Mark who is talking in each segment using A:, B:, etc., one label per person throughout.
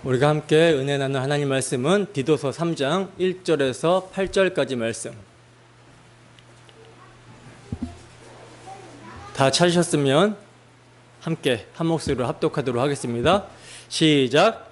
A: 우리가 함께 은혜 나눈 하나님 말씀은 디도서 3장 1절에서 8절까지 말씀. 다 찾으셨으면 함께 한 목소리로 합독하도록 하겠습니다. 시작.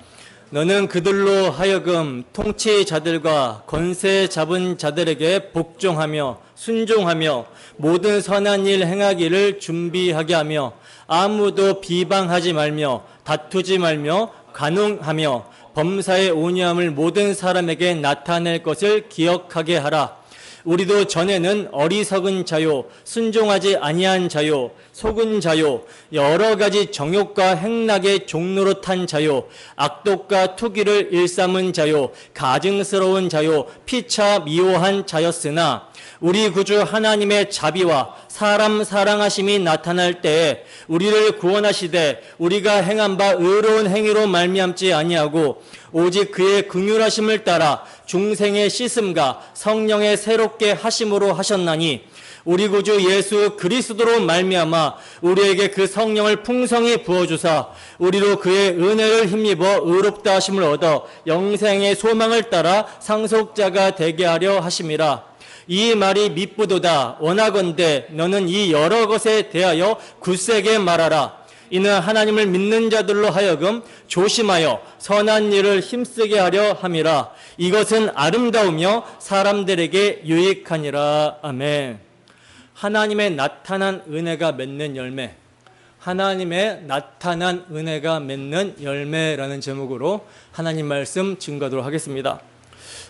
A: 너는 그들로 하여금 통치자들과 권세 잡은 자들에게 복종하며 순종하며 모든 선한 일 행하기를 준비하게 하며 아무도 비방하지 말며 다투지 말며 간웅하며 범사의 온유함을 모든 사람에게 나타낼 것을 기억하게 하라. 우리도 전에는 어리석은 자요, 순종하지 아니한 자요, 속은 자요, 여러 가지 정욕과 행락의 종로로 탄 자요, 악독과 투기를 일삼은 자요, 가증스러운 자요, 피차 미워한 자였으나 우리 구주 하나님의 자비와 사람 사랑하심이 나타날 때에 우리를 구원하시되 우리가 행한 바 의로운 행위로 말미암지 아니하고 오직 그의 긍휼하심을 따라 중생의 씻음과 성령의 새롭게 하심으로 하셨나니 우리 구주 예수 그리스도로 말미암아 우리에게 그 성령을 풍성히 부어주사 우리로 그의 은혜를 힘입어 의롭다 하심을 얻어 영생의 소망을 따라 상속자가 되게 하려 하심이라. 이 말이 밉부도다. 원하건대 너는 이 여러 것에 대하여 굳세게 말하라. 이는 하나님을 믿는 자들로 하여금 조심하여 선한 일을 힘쓰게 하려 함이라. 이것은 아름다우며 사람들에게 유익하니라. 아멘. 하나님의 나타난 은혜가 맺는 열매, 하나님의 나타난 은혜가 맺는 열매라는 제목으로 하나님 말씀 증거하도록 하겠습니다.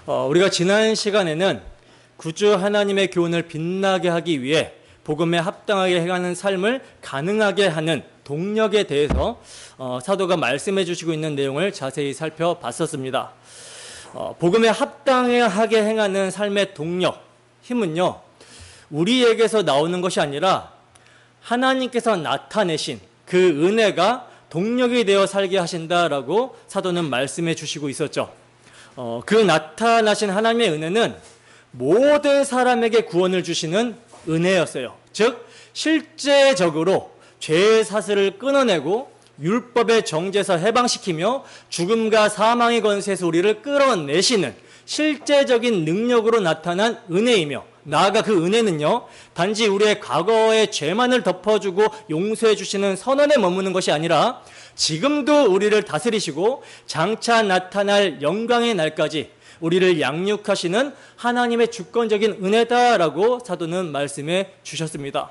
A: 우리가 지난 시간에는 구주 하나님의 교훈을 빛나게 하기 위해 복음에 합당하게 행하는 삶을 가능하게 하는 동력에 대해서 사도가 말씀해 주시고 있는 내용을 자세히 살펴봤었습니다. 복음에 합당하게 행하는 삶의 동력, 힘은요, 우리에게서 나오는 것이 아니라 하나님께서 나타내신 그 은혜가 동력이 되어 살게 하신다라고 사도는 말씀해 주시고 있었죠. 그 나타나신 하나님의 은혜는 모든 사람에게 구원을 주시는 은혜였어요. 즉 실제적으로 죄의 사슬을 끊어내고 율법의 정죄에서 해방시키며 죽음과 사망의 권세에서 우리를 끌어내시는 실제적인 능력으로 나타난 은혜이며, 나아가 그 은혜는요, 단지 우리의 과거의 죄만을 덮어주고 용서해 주시는 선언에 머무는 것이 아니라 지금도 우리를 다스리시고 장차 나타날 영광의 날까지 우리를 양육하시는 하나님의 주권적인 은혜다라고 사도는 말씀해 주셨습니다.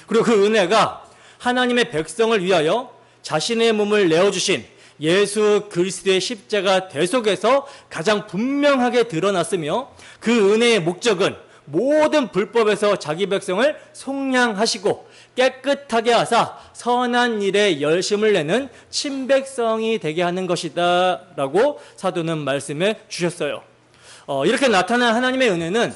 A: 그리고 그 은혜가 하나님의 백성을 위하여 자신의 몸을 내어주신 예수 그리스도의 십자가 대속에서 가장 분명하게 드러났으며, 그 은혜의 목적은 모든 불법에서 자기 백성을 속량하시고 깨끗하게 하사 선한 일에 열심을 내는 친백성이 되게 하는 것이다 라고 사도는 말씀해 주셨어요. 이렇게 나타난 하나님의 은혜는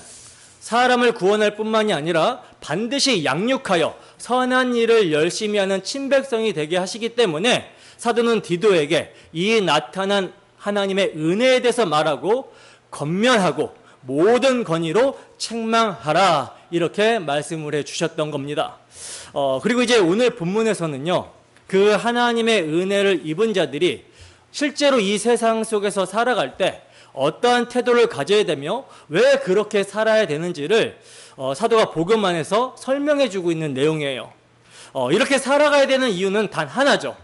A: 사람을 구원할 뿐만이 아니라 반드시 양육하여 선한 일을 열심히 하는 친백성이 되게 하시기 때문에 사도는 디도에게 이 나타난 하나님의 은혜에 대해서 말하고 권면하고 모든 권위로 책망하라, 이렇게 말씀을 해 주셨던 겁니다. 그리고 이제 오늘 본문에서는요, 그 하나님의 은혜를 입은 자들이 실제로 이 세상 속에서 살아갈 때 어떠한 태도를 가져야 되며 왜 그렇게 살아야 되는지를 사도가 복음 안에서 설명해 주고 있는 내용이에요. 이렇게 살아가야 되는 이유는 단 하나죠.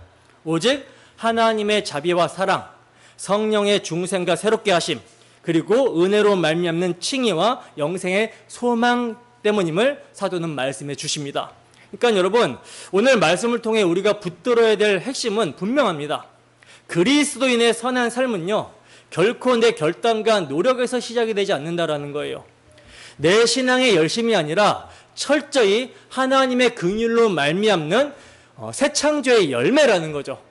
A: 오직 하나님의 자비와 사랑, 성령의 중생과 새롭게 하심, 그리고 은혜로 말미암는 칭의와 영생의 소망 때문임을 사도는 말씀해 주십니다. 그러니까 여러분, 오늘 말씀을 통해 우리가 붙들어야 될 핵심은 분명합니다. 그리스도인의 선한 삶은요, 결코 내 결단과 노력에서 시작이 되지 않는다라는 거예요. 내 신앙의 열심이 아니라 철저히 하나님의 긍휼로 말미암는 새 창조의 열매라는 거죠.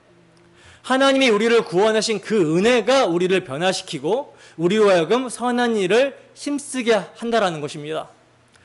A: 하나님이 우리를 구원하신 그 은혜가 우리를 변화시키고 우리로 하여금 선한 일을 힘쓰게 한다라는 것입니다.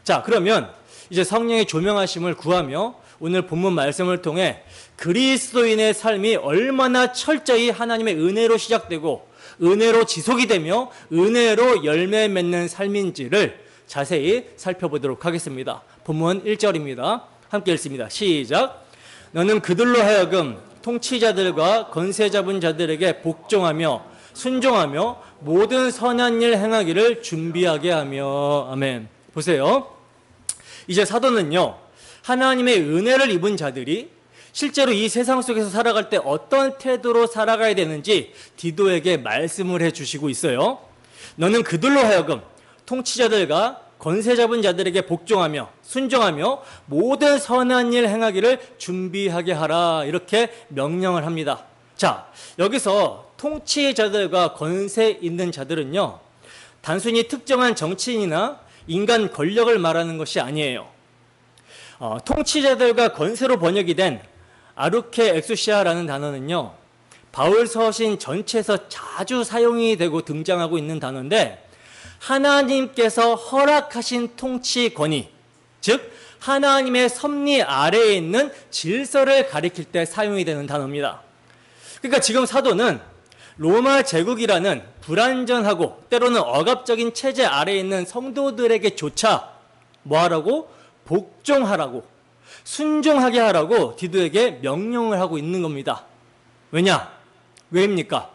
A: 자, 그러면 이제 성령의 조명하심을 구하며 오늘 본문 말씀을 통해 그리스도인의 삶이 얼마나 철저히 하나님의 은혜로 시작되고 은혜로 지속이 되며 은혜로 열매 맺는 삶인지를 자세히 살펴보도록 하겠습니다. 본문 1절입니다. 함께 읽습니다. 시작. 너는 그들로 하여금 통치자들과 권세 잡은 자들에게 복종하며 순종하며 모든 선한 일 행하기를 준비하게 하며. 아멘. 보세요. 이제 사도는요, 하나님의 은혜를 입은 자들이 실제로 이 세상 속에서 살아갈 때 어떤 태도로 살아가야 되는지 디도에게 말씀을 해주시고 있어요. 너는 그들로 하여금 통치자들과 권세 잡은 자들에게 복종하며 순종하며 모든 선한 일 행하기를 준비하게 하라, 이렇게 명령을 합니다. 자, 여기서 통치자들과 권세 있는 자들은요, 단순히 특정한 정치인이나 인간 권력을 말하는 것이 아니에요. 통치자들과 권세로 번역이 된 아르케 엑수시아라는 단어는요, 바울 서신 전체에서 자주 사용이 되고 등장하고 있는 단어인데, 하나님께서 허락하신 통치 권위, 즉 하나님의 섭리 아래에 있는 질서를 가리킬 때 사용이 되는 단어입니다. 그러니까 지금 사도는 로마 제국이라는 불완전하고 때로는 억압적인 체제 아래에 있는 성도들에게조차 뭐하라고? 복종하라고, 순종하게 하라고 디도에게 명령을 하고 있는 겁니다. 왜냐? 왜입니까?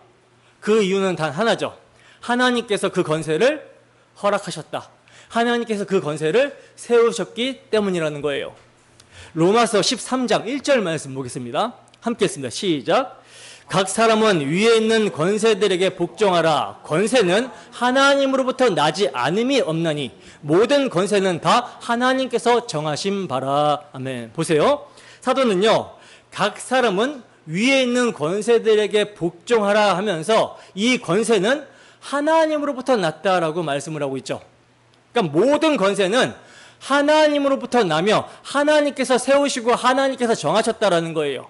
A: 그 이유는 단 하나죠. 하나님께서 그 권세를 허락하셨다. 하나님께서 그 권세를 세우셨기 때문이라는 거예요. 로마서 13장 1절 말씀 보겠습니다. 함께 했습니다. 시작. 각 사람은 위에 있는 권세들에게 복종하라. 권세는 하나님으로부터 나지 않음이 없나니 모든 권세는 다 하나님께서 정하신 바라. 아멘. 보세요. 사도는요, 각 사람은 위에 있는 권세들에게 복종하라 하면서 이 권세는 하나님으로부터 났다라고 말씀을 하고 있죠. 그러니까 모든 권세는 하나님으로부터 나며 하나님께서 세우시고 하나님께서 정하셨다라는 거예요.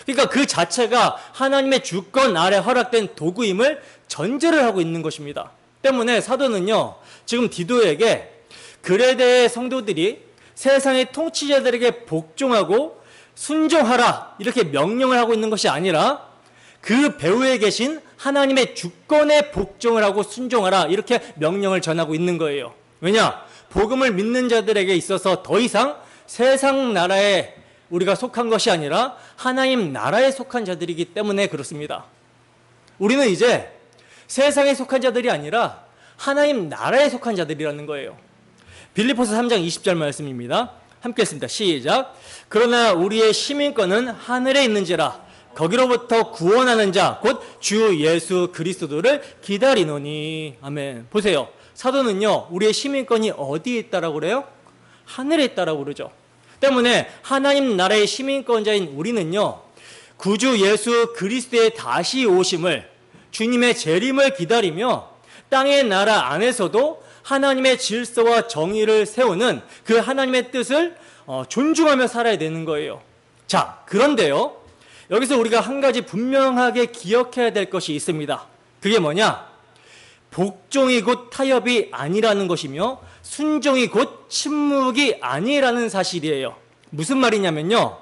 A: 그러니까 그 자체가 하나님의 주권 아래 허락된 도구임을 전제를 하고 있는 것입니다. 때문에 사도는요, 지금 디도에게 그레데 성도들이 세상의 통치자들에게 복종하고 순종하라, 이렇게 명령을 하고 있는 것이 아니라 그 배후에 계신 하나님의 주권에 복종을 하고 순종하라, 이렇게 명령을 전하고 있는 거예요. 왜냐? 복음을 믿는 자들에게 있어서 더 이상 세상 나라에 우리가 속한 것이 아니라 하나님 나라에 속한 자들이기 때문에 그렇습니다. 우리는 이제 세상에 속한 자들이 아니라 하나님 나라에 속한 자들이라는 거예요. 빌립보서 3장 20절 말씀입니다. 함께 했습니다. 시작. 그러나 우리의 시민권은 하늘에 있는지라 거기로부터 구원하는 자 곧 주 예수 그리스도를 기다리노니. 아멘. 보세요. 사도는요, 우리의 시민권이 어디에 있다라고 그래요? 하늘에 있다라고 그러죠. 때문에 하나님 나라의 시민권자인 우리는요, 구주 예수 그리스도의 다시 오심을, 주님의 재림을 기다리며 땅의 나라 안에서도 하나님의 질서와 정의를 세우는 그 하나님의 뜻을 존중하며 살아야 되는 거예요. 자, 그런데요, 여기서 우리가 한 가지 분명하게 기억해야 될 것이 있습니다. 그게 뭐냐? 복종이 곧 타협이 아니라는 것이며 순종이 곧 침묵이 아니라는 사실이에요. 무슨 말이냐면요,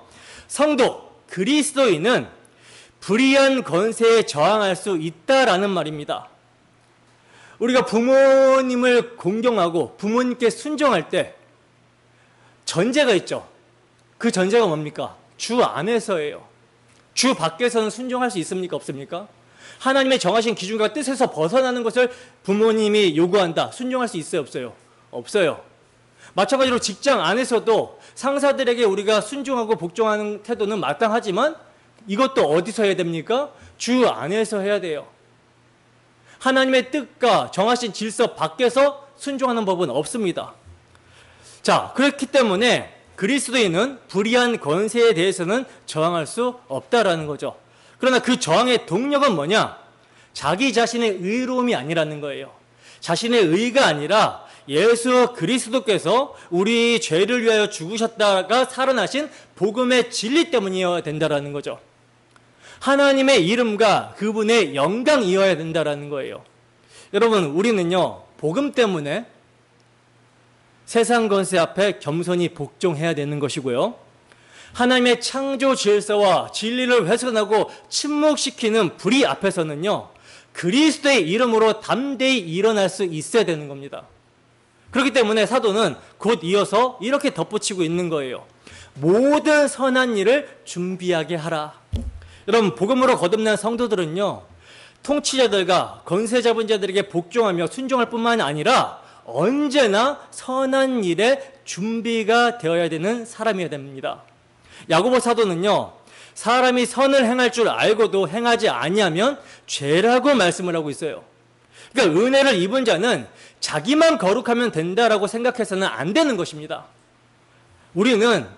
A: 성도, 그리스도인은 불의한 권세에 저항할 수 있다라는 말입니다. 우리가 부모님을 공경하고 부모님께 순종할 때 전제가 있죠. 그 전제가 뭡니까? 주 안에서예요. 주 밖에서는 순종할 수 있습니까? 없습니까? 하나님의 정하신 기준과 뜻에서 벗어나는 것을 부모님이 요구한다. 순종할 수 있어요? 없어요? 없어요. 마찬가지로 직장 안에서도 상사들에게 우리가 순종하고 복종하는 태도는 마땅하지만 이것도 어디서 해야 됩니까? 주 안에서 해야 돼요. 하나님의 뜻과 정하신 질서 밖에서 순종하는 법은 없습니다. 자, 그렇기 때문에 그리스도인은 불의한 권세에 대해서는 저항할 수 없다라는 거죠. 그러나 그 저항의 동력은 뭐냐? 자기 자신의 의로움이 아니라는 거예요. 자신의 의가 아니라 예수 그리스도께서 우리 죄를 위하여 죽으셨다가 살아나신 복음의 진리 때문이어야 된다라는 거죠. 하나님의 이름과 그분의 영광이어야 된다라는 거예요. 여러분, 우리는요, 복음 때문에 세상 권세 앞에 겸손히 복종해야 되는 것이고요, 하나님의 창조 질서와 진리를 훼손하고 침묵시키는 불의 앞에서는요, 그리스도의 이름으로 담대히 일어날 수 있어야 되는 겁니다. 그렇기 때문에 사도는 곧 이어서 이렇게 덧붙이고 있는 거예요. 모든 선한 일을 준비하게 하라. 여러분, 복음으로 거듭난 성도들은요, 통치자들과 권세 잡은 자들에게 복종하며 순종할 뿐만 아니라 언제나 선한 일에 준비가 되어야 되는 사람이어야 됩니다. 야고보 사도는요, 사람이 선을 행할 줄 알고도 행하지 아니하면 죄라고 말씀을 하고 있어요. 그러니까 은혜를 입은 자는 자기만 거룩하면 된다라고 생각해서는 안 되는 것입니다. 우리는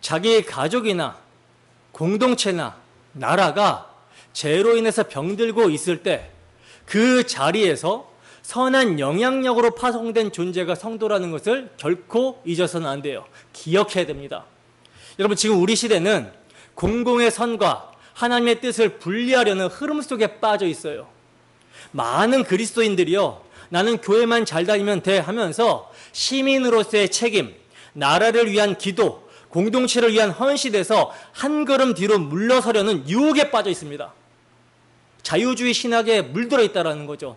A: 자기 가족이나 공동체나 나라가 죄로 인해서 병들고 있을 때 그 자리에서 선한 영향력으로 파송된 존재가 성도라는 것을 결코 잊어서는 안 돼요. 기억해야 됩니다. 여러분, 지금 우리 시대는 공공의 선과 하나님의 뜻을 분리하려는 흐름 속에 빠져 있어요. 많은 그리스도인들이요, 나는 교회만 잘 다니면 돼 하면서 시민으로서의 책임, 나라를 위한 기도, 공동체를 위한 헌신에서 한 걸음 뒤로 물러서려는 유혹에 빠져 있습니다. 자유주의 신학에 물들어 있다는 거죠.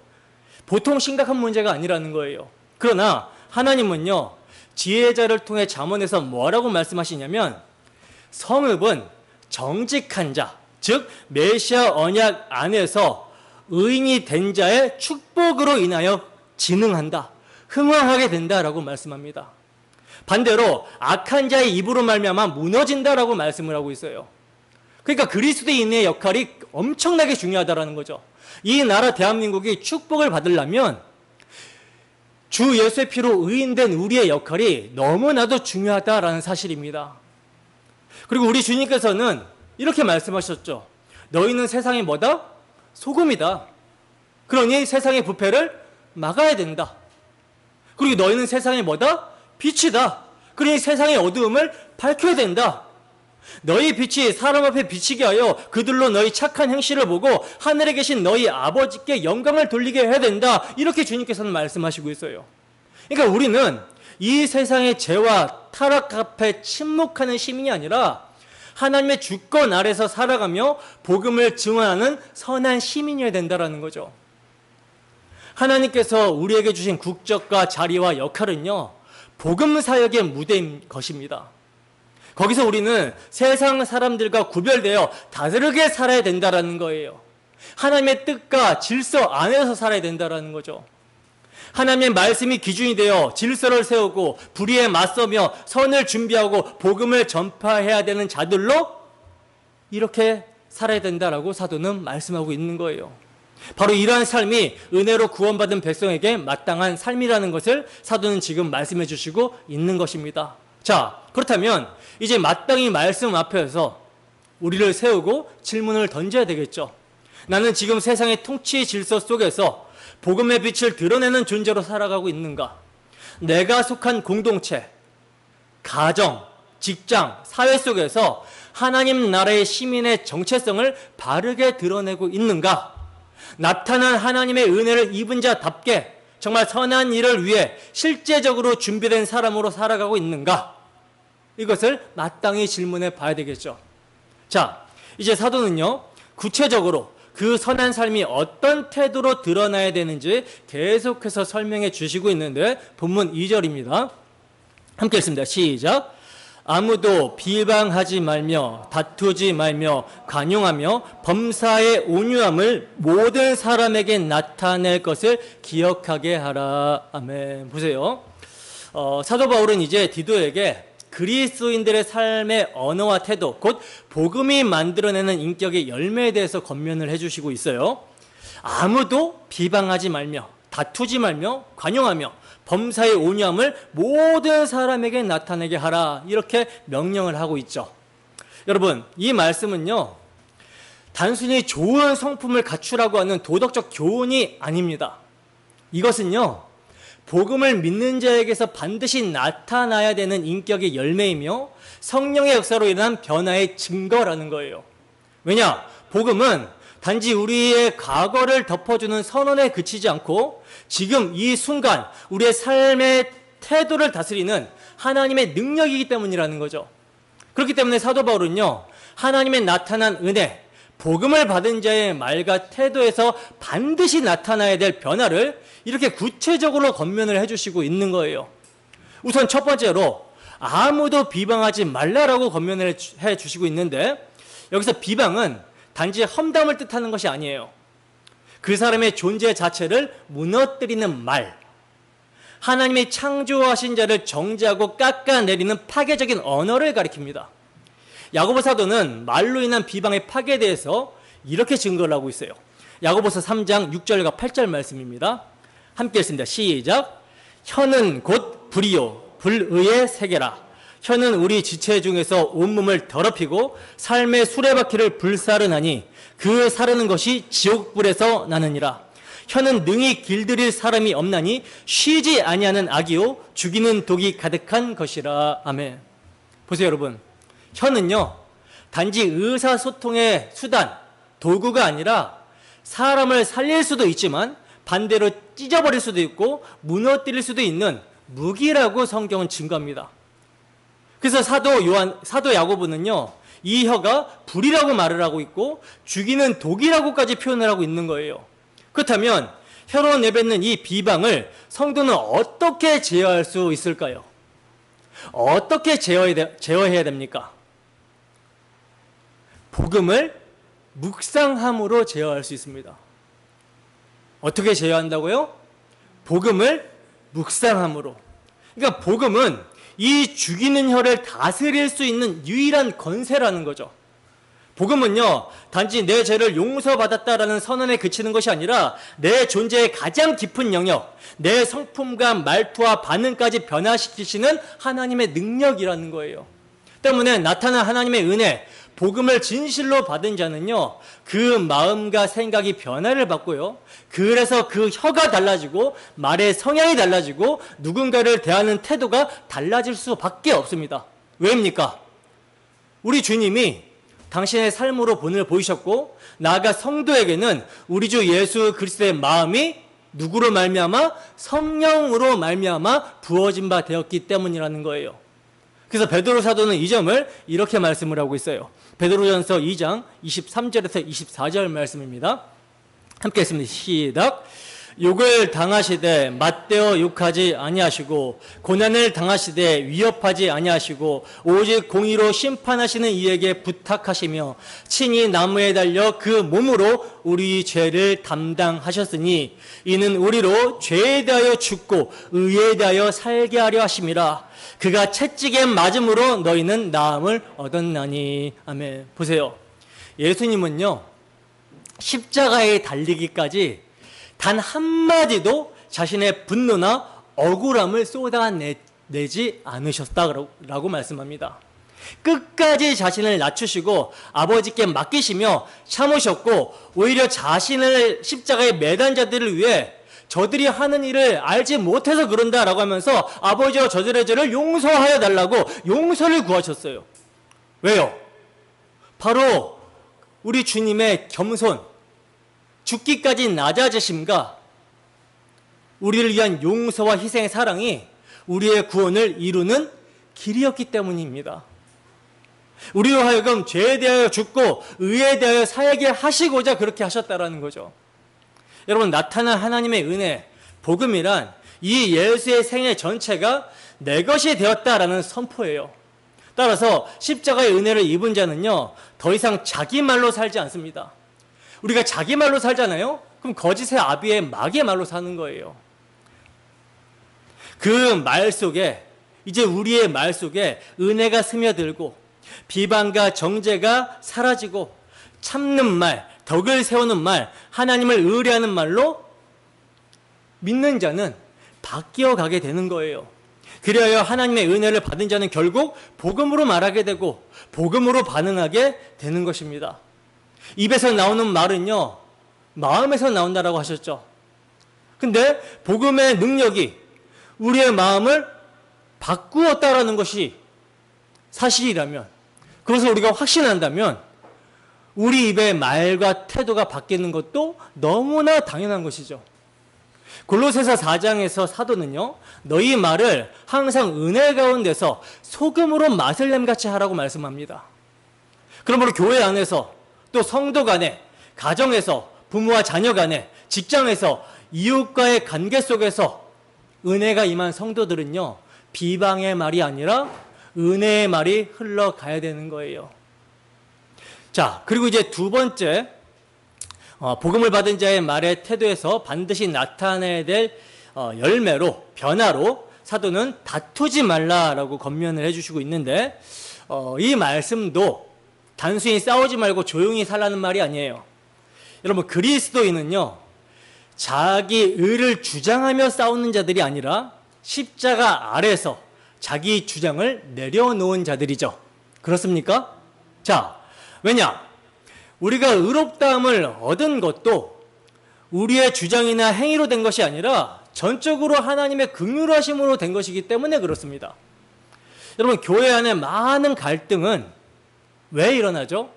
A: 보통 심각한 문제가 아니라는 거예요. 그러나 하나님은요, 지혜자를 통해 잠언에서 뭐라고 말씀하시냐면, 성읍은 정직한 자, 즉 메시아 언약 안에서 의인이 된 자의 축복으로 인하여 진흥한다, 흥왕하게 된다라고 말씀합니다. 반대로 악한 자의 입으로 말미암아 무너진다라고 말씀을 하고 있어요. 그러니까 그리스도인의 역할이 엄청나게 중요하다라는 거죠. 이 나라 대한민국이 축복을 받으려면 주 예수의 피로 의인된 우리의 역할이 너무나도 중요하다라는 사실입니다. 그리고 우리 주님께서는 이렇게 말씀하셨죠. 너희는 세상의 뭐다? 소금이다. 그러니 세상의 부패를 막아야 된다. 그리고 너희는 세상의 뭐다? 빛이다. 그러니 세상의 어두움을 밝혀야 된다. 너희 빛이 사람 앞에 비치게 하여 그들로 너희 착한 행실을 보고 하늘에 계신 너희 아버지께 영광을 돌리게 해야 된다. 이렇게 주님께서는 말씀하시고 있어요. 그러니까 우리는 이 세상의 죄와 타락 앞에 침묵하는 시민이 아니라 하나님의 주권 아래서 살아가며 복음을 증언하는 선한 시민이어야 된다는 거죠. 하나님께서 우리에게 주신 국적과 자리와 역할은요, 복음 사역의 무대인 것입니다. 거기서 우리는 세상 사람들과 구별되어 다르게 살아야 된다는 거예요. 하나님의 뜻과 질서 안에서 살아야 된다는 거죠. 하나님의 말씀이 기준이 되어 질서를 세우고 불의에 맞서며 선을 준비하고 복음을 전파해야 되는 자들로 이렇게 살아야 된다라고 사도는 말씀하고 있는 거예요. 바로 이러한 삶이 은혜로 구원받은 백성에게 마땅한 삶이라는 것을 사도는 지금 말씀해 주시고 있는 것입니다. 자, 그렇다면 이제 마땅히 말씀 앞에서 우리를 세우고 질문을 던져야 되겠죠. 나는 지금 세상의 통치 질서 속에서 복음의 빛을 드러내는 존재로 살아가고 있는가? 내가 속한 공동체, 가정, 직장, 사회 속에서 하나님 나라의 시민의 정체성을 바르게 드러내고 있는가? 나타난 하나님의 은혜를 입은 자답게 정말 선한 일을 위해 실제적으로 준비된 사람으로 살아가고 있는가? 이것을 마땅히 질문해 봐야 되겠죠. 자, 이제 사도는요, 구체적으로 그 선한 삶이 어떤 태도로 드러나야 되는지 계속해서 설명해 주시고 있는데, 본문 2절입니다. 함께 읽습니다. 시작. 아무도 비방하지 말며 다투지 말며 관용하며 범사의 온유함을 모든 사람에게 나타낼 것을 기억하게 하라. 아멘. 보세요. 사도 바울은 이제 디도에게 그리스도인들의 삶의 언어와 태도, 곧 복음이 만들어내는 인격의 열매에 대해서 권면을 해주시고 있어요. 아무도 비방하지 말며 다투지 말며 관용하며 범사의 온유함을 모든 사람에게 나타내게 하라, 이렇게 명령을 하고 있죠. 여러분, 이 말씀은요, 단순히 좋은 성품을 갖추라고 하는 도덕적 교훈이 아닙니다. 이것은요, 복음을 믿는 자에게서 반드시 나타나야 되는 인격의 열매이며 성령의 역사로 인한 변화의 증거라는 거예요. 왜냐? 복음은 단지 우리의 과거를 덮어주는 선언에 그치지 않고 지금 이 순간 우리의 삶의 태도를 다스리는 하나님의 능력이기 때문이라는 거죠. 그렇기 때문에 사도 바울은요, 하나님의 나타난 은혜, 복음을 받은 자의 말과 태도에서 반드시 나타나야 될 변화를 이렇게 구체적으로 권면을 해주시고 있는 거예요. 우선 첫 번째로 아무도 비방하지 말라라고 권면을 해주시고 있는데, 여기서 비방은 단지 험담을 뜻하는 것이 아니에요. 그 사람의 존재 자체를 무너뜨리는 말, 하나님이 창조하신 자를 정죄하고 깎아내리는 파괴적인 언어를 가리킵니다. 야고보 사도는 말로 인한 비방의 파괴에 대해서 이렇게 증거를 하고 있어요. 야고보서 3장 6절과 8절 말씀입니다. 함께 읽습니다. 시작. 혀는 곧 불이요 불의의 세계라. 혀는 우리 지체 중에서 온몸을 더럽히고 삶의 수레바퀴를 불사르나니 그 사르는 것이 지옥불에서 나느니라. 혀는 능히 길들일 사람이 없나니 쉬지 아니하는 악이요 죽이는 독이 가득한 것이라. 아멘. 보세요 여러분, 혀는요 단지 의사소통의 수단, 도구가 아니라 사람을 살릴 수도 있지만 반대로 찢어버릴 수도 있고 무너뜨릴 수도 있는 무기라고 성경은 증거합니다. 그래서 사도 야고보는요 이 혀가 불이라고 말을 하고 있고 죽이는 독이라고까지 표현을 하고 있는 거예요. 그렇다면 혀로 내뱉는 이 비방을 성도는 어떻게 제어할 수 있을까요? 어떻게 제어해야 됩니까? 복음을 묵상함으로 제어할 수 있습니다. 어떻게 제어한다고요? 복음을 묵상함으로. 그러니까 복음은 이 죽이는 혀를 다스릴 수 있는 유일한 권세라는 거죠. 복음은요 단지 내 죄를 용서받았다라는 선언에 그치는 것이 아니라 내 존재의 가장 깊은 영역, 내 성품과 말투와 반응까지 변화시키시는 하나님의 능력이라는 거예요. 때문에 나타난 하나님의 은혜, 복음을 진실로 받은 자는요 그 마음과 생각이 변화를 받고요, 그래서 그 혀가 달라지고 말의 성향이 달라지고 누군가를 대하는 태도가 달라질 수밖에 없습니다. 왜입니까? 우리 주님이 당신의 삶으로 본을 보이셨고 나아가 성도에게는 우리 주 예수 그리스도의 마음이 누구로 말미암아? 성령으로 말미암아 부어진 바 되었기 때문이라는 거예요. 그래서 베드로 사도는 이 점을 이렇게 말씀을 하고 있어요. 베드로전서 2장 23절에서 24절 말씀입니다. 함께 했습니다. 시작. 욕을 당하시되 맞대어 욕하지 아니하시고 고난을 당하시되 위협하지 아니하시고 오직 공의로 심판하시는 이에게 부탁하시며 친히 나무에 달려 그 몸으로 우리 죄를 담당하셨으니 이는 우리로 죄에 대하여 죽고 의에 대하여 살게 하려 하심이라. 그가 채찍에 맞음으로 너희는 나음을 얻었나니. 아멘. 보세요. 예수님은요 십자가에 달리기까지 단 한마디도 자신의 분노나 억울함을 쏟아내지 않으셨다라고 말씀합니다. 끝까지 자신을 낮추시고 아버지께 맡기시며 참으셨고 오히려 자신을 십자가에 매단 자들을 위해 저들이 하는 일을 알지 못해서 그런다라고 하면서 아버지와 저들의 죄를 용서하여 달라고 용서를 구하셨어요. 왜요? 바로 우리 주님의 겸손, 죽기까지 낮아지심과 우리를 위한 용서와 희생의 사랑이 우리의 구원을 이루는 길이었기 때문입니다. 우리로 하여금 죄에 대하여 죽고 의에 대하여 살게 하시고자 그렇게 하셨다라는 거죠. 여러분, 나타난 하나님의 은혜, 복음이란 이 예수의 생애 전체가 내 것이 되었다라는 선포예요. 따라서 십자가의 은혜를 입은 자는요 더 이상 자기 말로 살지 않습니다. 우리가 자기 말로 살잖아요? 그럼 거짓의 아비의 마귀의 말로 사는 거예요. 그 말 속에, 이제 우리의 말 속에 은혜가 스며들고 비방과 정죄가 사라지고 참는 말, 덕을 세우는 말, 하나님을 의뢰하는 말로 믿는 자는 바뀌어 가게 되는 거예요. 그리하여 하나님의 은혜를 받은 자는 결국 복음으로 말하게 되고 복음으로 반응하게 되는 것입니다. 입에서 나오는 말은요 마음에서 나온다라고 하셨죠. 근데 복음의 능력이 우리의 마음을 바꾸었다라는 것이 사실이라면, 그것을 우리가 확신한다면 우리 입의 말과 태도가 바뀌는 것도 너무나 당연한 것이죠. 골로새서 4장에서 사도는요 너희 말을 항상 은혜 가운데서 소금으로 맛을 냄같이 하라고 말씀합니다. 그러므로 교회 안에서 또 성도 간에, 가정에서, 부모와 자녀 간에, 직장에서, 이웃과의 관계 속에서 은혜가 임한 성도들은요 비방의 말이 아니라 은혜의 말이 흘러가야 되는 거예요. 자, 그리고 이제 두 번째, 복음을 받은 자의 말의 태도에서 반드시 나타내야 될 열매로, 변화로 사도는 다투지 말라라고 권면을 해주시고 있는데, 이 말씀도 단순히 싸우지 말고 조용히 살라는 말이 아니에요. 여러분, 그리스도인은요, 자기 의를 주장하며 싸우는 자들이 아니라 십자가 아래서 자기 주장을 내려놓은 자들이죠. 그렇습니까? 자, 왜냐? 우리가 의롭다함을 얻은 것도 우리의 주장이나 행위로 된 것이 아니라 전적으로 하나님의 긍휼하심으로 된 것이기 때문에 그렇습니다. 여러분, 교회 안에 많은 갈등은 왜 일어나죠?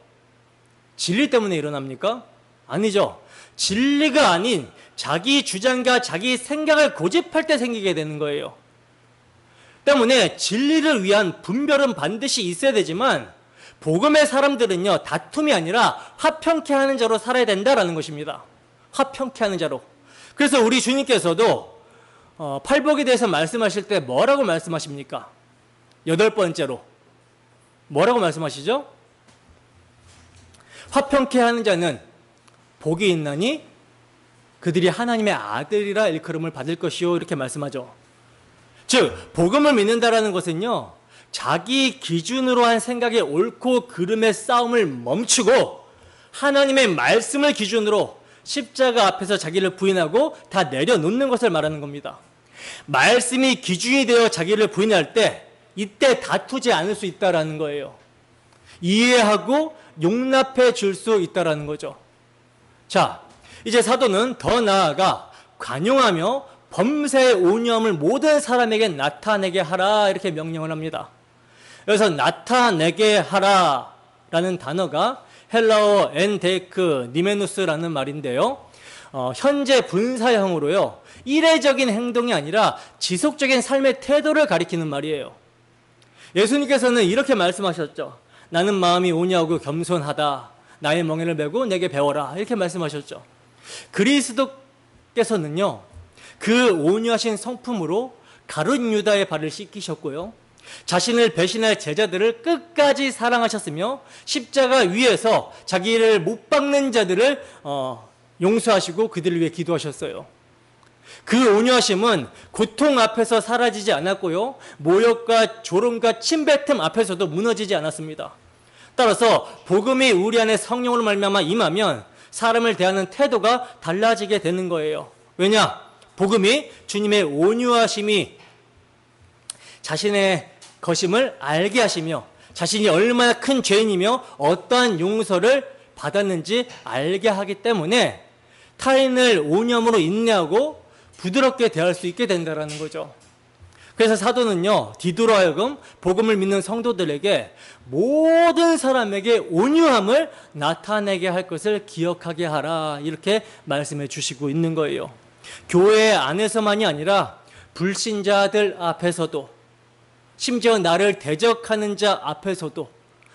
A: 진리 때문에 일어납니까? 아니죠. 진리가 아닌 자기 주장과 자기 생각을 고집할 때 생기게 되는 거예요. 때문에 진리를 위한 분별은 반드시 있어야 되지만 복음의 사람들은요, 다툼이 아니라 화평케 하는 자로 살아야 된다라는 것입니다. 화평케 하는 자로. 그래서 우리 주님께서도 팔복에 대해서 말씀하실 때 뭐라고 말씀하십니까? 8번째로 뭐라고 말씀하시죠? 화평케 하는 자는 복이 있나니 그들이 하나님의 아들이라 일컬음을 받을 것이요, 이렇게 말씀하죠. 즉, 복음을 믿는다라는 것은요, 자기 기준으로 한 생각의 옳고 그름의 싸움을 멈추고 하나님의 말씀을 기준으로 십자가 앞에서 자기를 부인하고 다 내려놓는 것을 말하는 겁니다. 말씀이 기준이 되어 자기를 부인할 때 이때 다투지 않을 수 있다라는 거예요. 이해하고 용납해 줄 수 있다라는 거죠. 자, 이제 사도는 더 나아가 관용하며 범사의 온유함을 모든 사람에게 나타내게 하라, 이렇게 명령을 합니다. 여기서 나타내게 하라 라는 단어가 헬라어 엔데이크 니메누스라는 말인데요, 현재 분사형으로요, 이례적인 행동이 아니라 지속적인 삶의 태도를 가리키는 말이에요. 예수님께서는 이렇게 말씀하셨죠. 나는 마음이 온유하고 겸손하다. 나의 멍에를 메고 내게 배워라. 이렇게 말씀하셨죠. 그리스도께서는요, 그 온유하신 성품으로 가룟 유다의 발을 씻기셨고요, 자신을 배신할 제자들을 끝까지 사랑하셨으며 십자가 위에서 자기를 못 박는 자들을 용서하시고 그들을 위해 기도하셨어요. 그 온유하심은 고통 앞에서 사라지지 않았고요, 모욕과 조롱과 침뱉음 앞에서도 무너지지 않았습니다. 따라서 복음이 우리 안에 성령으로 말미암아 임하면 사람을 대하는 태도가 달라지게 되는 거예요. 왜냐? 복음이 주님의 온유하심이 자신의 것임을 알게 하시며 자신이 얼마나 큰 죄인이며 어떠한 용서를 받았는지 알게 하기 때문에 타인을 온유함으로 인내하고 부드럽게 대할 수 있게 된다는 거죠. 그래서 사도는요, 디도로 하여금 복음을 믿는 성도들에게 모든 사람에게 온유함을 나타내게 할 것을 기억하게 하라, 이렇게 말씀해 주시고 있는 거예요. 교회 안에서만이 아니라 불신자들 앞에서도, 심지어 나를 대적하는 자 앞에서도,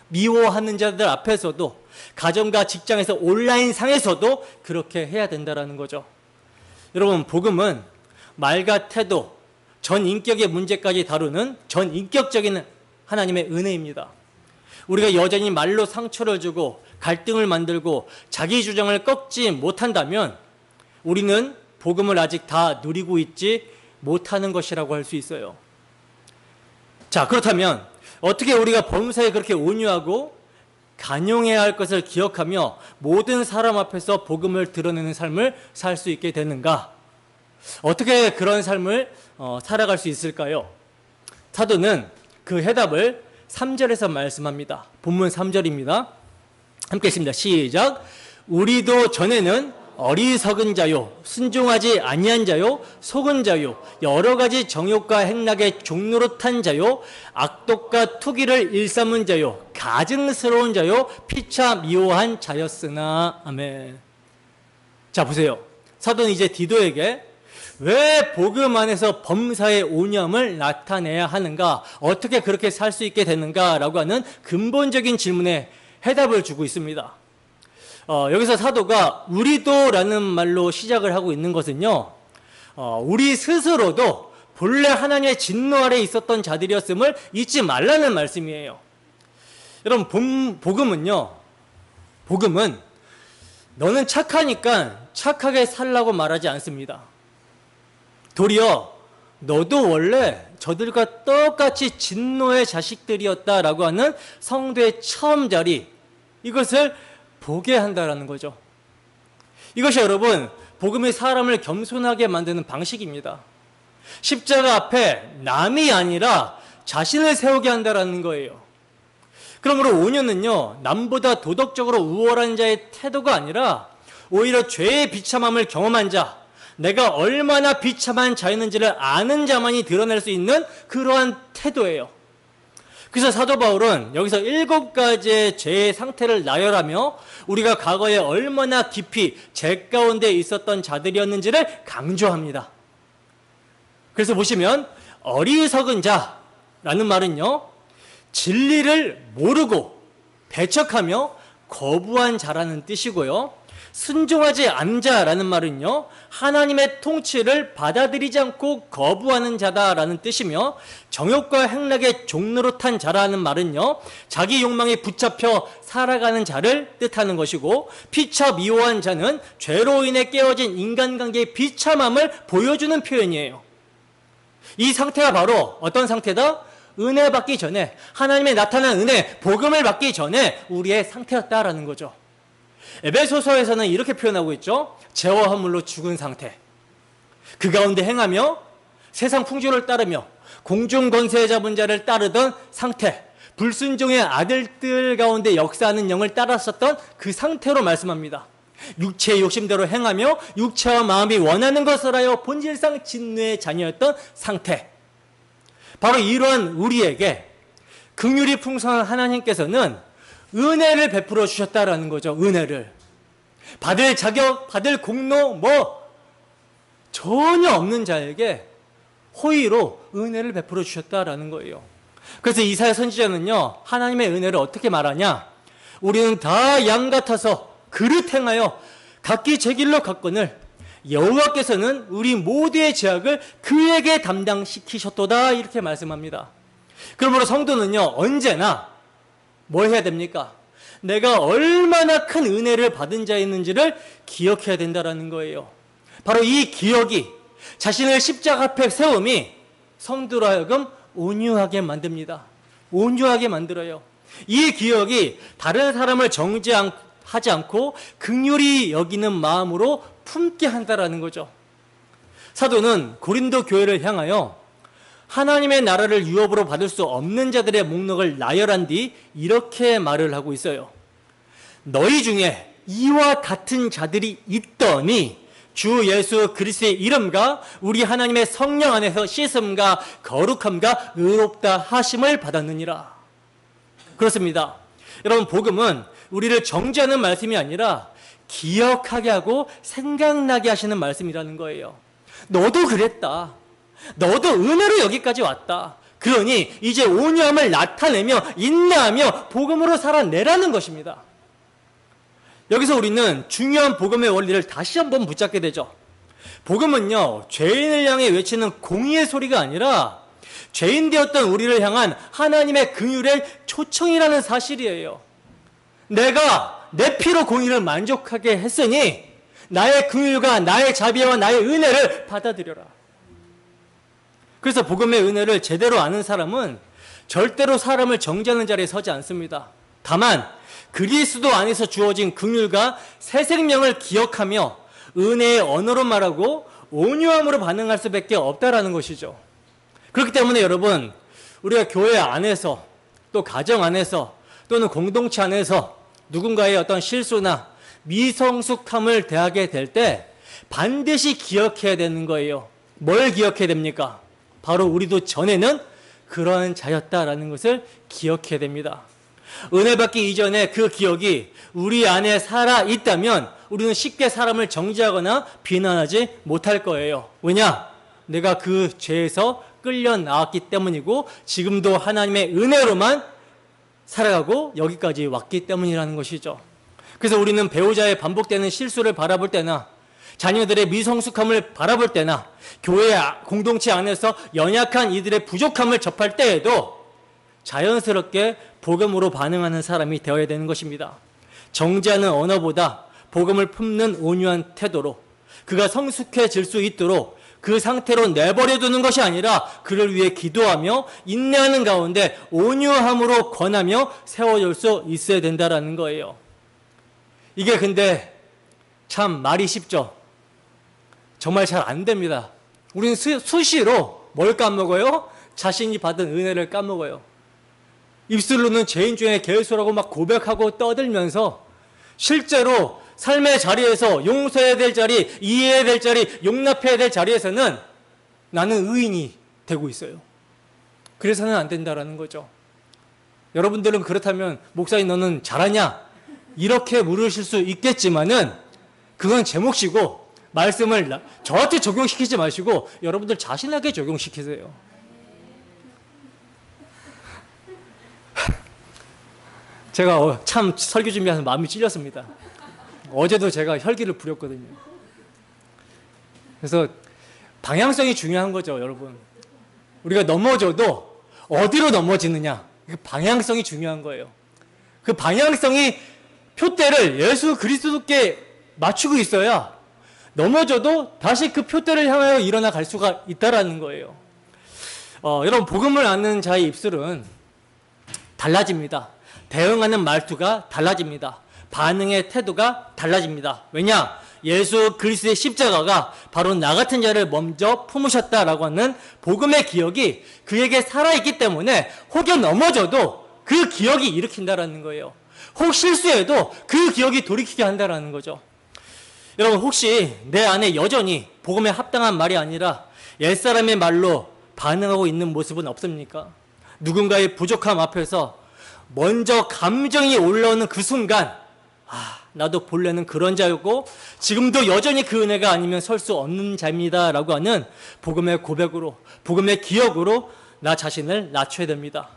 A: 미워하는 자들 앞에서도, 가정과 직장에서 온라인 상에서도 그렇게 해야 된다는 거죠. 여러분, 복음은 말과 태도, 전인격의 문제까지 다루는 전인격적인 하나님의 은혜입니다. 우리가 여전히 말로 상처를 주고 갈등을 만들고 자기 주장을 꺾지 못한다면 우리는 복음을 아직 다 누리고 있지 못하는 것이라고 할 수 있어요. 자, 그렇다면 어떻게 우리가 범사에 그렇게 온유하고 간용해야 할 것을 기억하며 모든 사람 앞에서 복음을 드러내는 삶을 살 수 있게 되는가? 어떻게 그런 삶을 살아갈 수 있을까요? 사도는 그 해답을 3절에서 말씀합니다. 본문 3절입니다. 함께 읽습니다. 시작. 우리도 전에는 어리석은 자요, 순종하지 아니한 자요, 속은 자요, 여러 가지 정욕과 행락의 종노릇한 자요, 악독과 투기를 일삼은 자요, 가증스러운 자요, 피차 미워한 자였으나. 아멘. 자, 보세요. 사도는 이제 디도에게 왜 복음 안에서 범사의 온유함을 나타내야 하는가, 어떻게 그렇게 살 수 있게 되는가라고 하는 근본적인 질문에 해답을 주고 있습니다. 여기서 사도가 우리도라는 말로 시작을 하고 있는 것은요, 우리 스스로도 본래 하나님의 진노 아래 있었던 자들이었음을 잊지 말라는 말씀이에요. 여러분, 복음은요, 복음은 너는 착하니까 착하게 살라고 말하지 않습니다. 도리어 너도 원래 저들과 똑같이 진노의 자식들이었다라고 하는 성도의 처음 자리, 이것을 보게 한다라는 거죠. 이것이 여러분, 복음이 사람을 겸손하게 만드는 방식입니다. 십자가 앞에 남이 아니라 자신을 세우게 한다라는 거예요. 그러므로 오녀는요, 남보다 도덕적으로 우월한 자의 태도가 아니라 오히려 죄의 비참함을 경험한 자, 내가 얼마나 비참한 자였는지를 아는 자만이 드러낼 수 있는 그러한 태도예요. 그래서 사도 바울은 여기서 7가지의 죄의 상태를 나열하며 우리가 과거에 얼마나 깊이 죄 가운데 있었던 자들이었는지를 강조합니다. 그래서 보시면 어리석은 자라는 말은요, 진리를 모르고 배척하며 거부한 자라는 뜻이고요, 순종하지 않은 자라는 말은요, 하나님의 통치를 받아들이지 않고 거부하는 자다라는 뜻이며, 정욕과 행락의 종노릇한 자라는 말은요, 자기 욕망에 붙잡혀 살아가는 자를 뜻하는 것이고, 피차 미워한 자는 죄로 인해 깨어진 인간관계의 비참함을 보여주는 표현이에요. 이 상태가 바로 어떤 상태다? 은혜 받기 전에, 하나님의 나타난 은혜, 복음을 받기 전에 우리의 상태였다라는 거죠. 에베소서에서는 이렇게 표현하고 있죠. 죄와 허물로 죽은 상태. 그 가운데 행하며 세상 풍조를 따르며 공중 권세 잡은 자를 따르던 상태. 불순종의 아들들 가운데 역사하는 영을 따랐었던 그 상태로 말씀합니다. 육체의 욕심대로 행하며 육체와 마음이 원하는 것을 하여 본질상 진노의 자녀였던 상태. 바로 이러한 우리에게 긍휼이 풍성한 하나님께서는 은혜를 베풀어 주셨다라는 거죠. 은혜를. 받을 자격, 받을 공로 전혀 없는 자에게 호의로 은혜를 베풀어 주셨다라는 거예요. 그래서 이사야 선지자는요, 하나님의 은혜를 어떻게 말하냐? 우리는 다 양 같아서 그릇 행하여 각기 제 길로 갔거늘 여호와께서는 우리 모두의 죄악을 그에게 담당시키셨도다, 이렇게 말씀합니다. 그러므로 성도는요, 언제나 뭘 해야 됩니까? 내가 얼마나 큰 은혜를 받은 자였는지를 기억해야 된다는 거예요. 바로 이 기억이, 자신을 십자가 앞에 세움이 성도로 하여금 온유하게 만듭니다. 온유하게 만들어요. 이 기억이 다른 사람을 정죄하지 않고 긍휼히 여기는 마음으로 품게 한다라는 거죠. 사도는 고린도 교회를 향하여 하나님의 나라를 유업으로 받을 수 없는 자들의 목록을 나열한 뒤 이렇게 말을 하고 있어요. 너희 중에 이와 같은 자들이 있더니 주 예수 그리스도의 이름과 우리 하나님의 성령 안에서 씻음과 거룩함과 의롭다 하심을 받았느니라. 그렇습니다. 여러분, 복음은 우리를 정죄하는 말씀이 아니라 기억하게 하고 생각나게 하시는 말씀이라는 거예요. 너도 그랬다. 너도 은혜로 여기까지 왔다. 그러니 이제 온유함을 나타내며 인내하며 복음으로 살아내라는 것입니다. 여기서 우리는 중요한 복음의 원리를 다시 한번 붙잡게 되죠. 복음은요, 죄인을 향해 외치는 공의의 소리가 아니라 죄인 되었던 우리를 향한 하나님의 긍휼의 초청이라는 사실이에요. 내가 내 피로 공의를 만족하게 했으니 나의 긍휼과 나의 자비와 나의 은혜를 받아들여라. 그래서 복음의 은혜를 제대로 아는 사람은 절대로 사람을 정죄하는 자리에 서지 않습니다. 다만 그리스도 안에서 주어진 긍휼과 새 생명을 기억하며 은혜의 언어로 말하고 온유함으로 반응할 수밖에 없다라는 것이죠. 그렇기 때문에 여러분, 우리가 교회 안에서 또 가정 안에서 또는 공동체 안에서 누군가의 어떤 실수나 미성숙함을 대하게 될 때 반드시 기억해야 되는 거예요. 뭘 기억해야 됩니까? 바로 우리도 전에는 그러한 자였다라는 것을 기억해야 됩니다. 은혜 받기 이전에 그 기억이 우리 안에 살아있다면 우리는 쉽게 사람을 정죄하거나 비난하지 못할 거예요. 왜냐? 내가 그 죄에서 끌려 나왔기 때문이고 지금도 하나님의 은혜로만 살아가고 여기까지 왔기 때문이라는 것이죠. 그래서 우리는 배우자의 반복되는 실수를 바라볼 때나 자녀들의 미성숙함을 바라볼 때나 교회 공동체 안에서 연약한 이들의 부족함을 접할 때에도 자연스럽게 복음으로 반응하는 사람이 되어야 되는 것입니다. 정죄하는 언어보다 복음을 품는 온유한 태도로 그가 성숙해질 수 있도록 그 상태로 내버려 두는 것이 아니라 그를 위해 기도하며 인내하는 가운데 온유함으로 권하며 세워줄 수 있어야 된다라는 거예요. 이게 근데 참 말이 쉽죠. 정말 잘 안 됩니다. 우리는 수시로 뭘 까먹어요? 자신이 받은 은혜를 까먹어요. 입술로는 죄인 중에 괴수라고 막 고백하고 떠들면서 실제로 삶의 자리에서 용서해야 될 자리, 이해해야 될 자리, 용납해야 될 자리에서는 나는 의인이 되고 있어요. 그래서는 안 된다라는 거죠. 여러분들은 그렇다면 목사님 너는 잘하냐? 이렇게 물으실 수 있겠지만은 그건 제 몫이고 말씀을 저한테 적용시키지 마시고 여러분들 자신에게 적용시키세요. 제가 참 설교 준비하면서 마음이 찔렸습니다. 어제도 제가 혈기를 부렸거든요. 그래서 방향성이 중요한 거죠, 여러분. 우리가 넘어져도 어디로 넘어지느냐, 그 방향성이 중요한 거예요. 그 방향성이 표대를 예수 그리스도께 맞추고 있어야 넘어져도 다시 그 표대를 향하여 일어나 갈 수가 있다라는 거예요. 여러분, 복음을 아는 자의 입술은 달라집니다. 대응하는 말투가 달라집니다. 반응의 태도가 달라집니다. 왜냐? 예수 그리스도의 십자가가 바로 나 같은 자를 먼저 품으셨다라고 하는 복음의 기억이 그에게 살아있기 때문에 혹여 넘어져도 그 기억이 일으킨다라는 거예요. 혹 실수해도 그 기억이 돌이키게 한다라는 거죠. 여러분, 혹시 내 안에 여전히 복음에 합당한 말이 아니라 옛사람의 말로 반응하고 있는 모습은 없습니까? 누군가의 부족함 앞에서 먼저 감정이 올라오는 그 순간, 나도 본래는 그런 자였고 지금도 여전히 그 은혜가 아니면 설 수 없는 자입니다 라고 하는 복음의 고백으로, 복음의 기억으로 나 자신을 낮춰야 됩니다.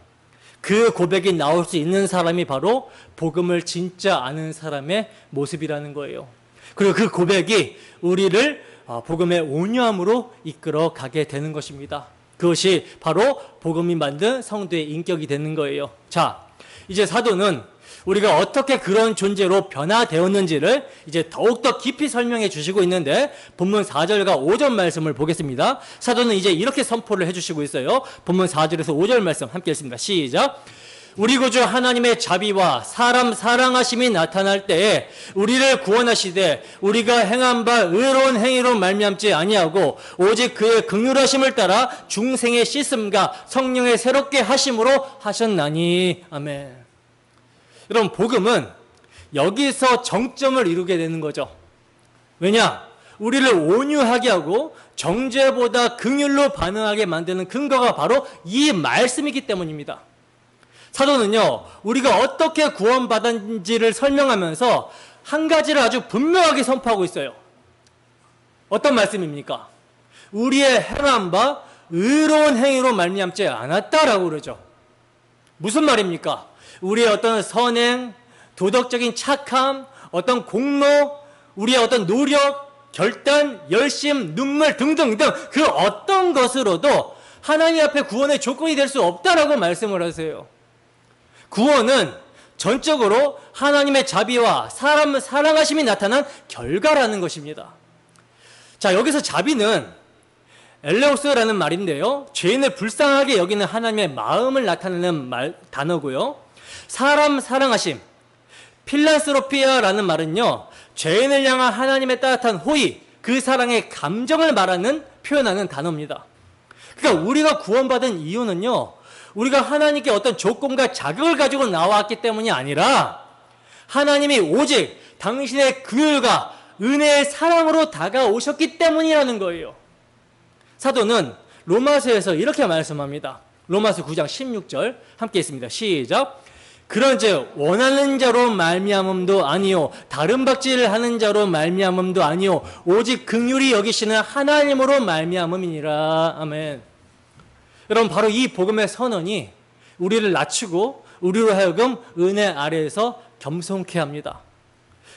A: 그 고백이 나올 수 있는 사람이 바로 복음을 진짜 아는 사람의 모습이라는 거예요. 그리고 그 고백이 우리를 복음의 온유함으로 이끌어 가게 되는 것입니다. 그것이 바로 복음이 만든 성도의 인격이 되는 거예요. 자, 이제 사도는 우리가 어떻게 그런 존재로 변화되었는지를 이제 더욱더 깊이 설명해 주시고 있는데 본문 4절과 5절 말씀을 보겠습니다. 사도는 이제 이렇게 선포를 해주시고 있어요. 본문 4절에서 5절 말씀 함께 읽습니다. 시작. 우리 구주 하나님의 자비와 사람 사랑하심이 나타날 때에 우리를 구원하시되 우리가 행한 바 의로운 행위로 말미암지 아니하고 오직 그의 긍휼하심을 따라 중생의 씻음과 성령의 새롭게 하심으로 하셨나니. 아멘. 여러분, 복음은 여기서 정점을 이루게 되는 거죠. 왜냐? 우리를 온유하게 하고 정죄보다 긍휼로 반응하게 만드는 근거가 바로 이 말씀이기 때문입니다. 사도는요, 우리가 어떻게 구원받았는지를 설명하면서 한 가지를 아주 분명하게 선포하고 있어요. 어떤 말씀입니까? 우리의 행한 바 의로운 행위로 말미암지 않았다라고 그러죠. 무슨 말입니까? 우리의 어떤 선행, 도덕적인 착함, 어떤 공로, 우리의 어떤 노력, 결단, 열심, 눈물 등등등 그 어떤 것으로도 하나님 앞에 구원의 조건이 될 수 없다라고 말씀을 하세요. 구원은 전적으로 하나님의 자비와 사람을 사랑하심이 나타난 결과라는 것입니다. 자, 여기서 자비는 엘레오스라는 말인데요, 죄인을 불쌍하게 여기는 하나님의 마음을 나타내는 단어고요. 사람 사랑하심, 필란스로피아라는 말은요, 죄인을 향한 하나님의 따뜻한 호의, 그 사랑의 감정을 말하는, 표현하는 단어입니다. 그러니까 우리가 구원받은 이유는요, 우리가 하나님께 어떤 조건과 자격을 가지고 나왔기 때문이 아니라 하나님이 오직 당신의 긍휼과 은혜의 사랑으로 다가오셨기 때문이라는 거예요. 사도는 로마서에서 이렇게 말씀합니다. 로마서 9장 16절 함께 있습니다. 시작. 그런즉 원하는 자로 말미암음도 아니요 다른 박질을 하는 자로 말미암음도 아니요 오직 긍휼히 여기시는 하나님으로 말미암음이니라. 아멘. 여러분, 바로 이 복음의 선언이 우리를 낮추고 우리로 하여금 은혜 아래에서 겸손케 합니다.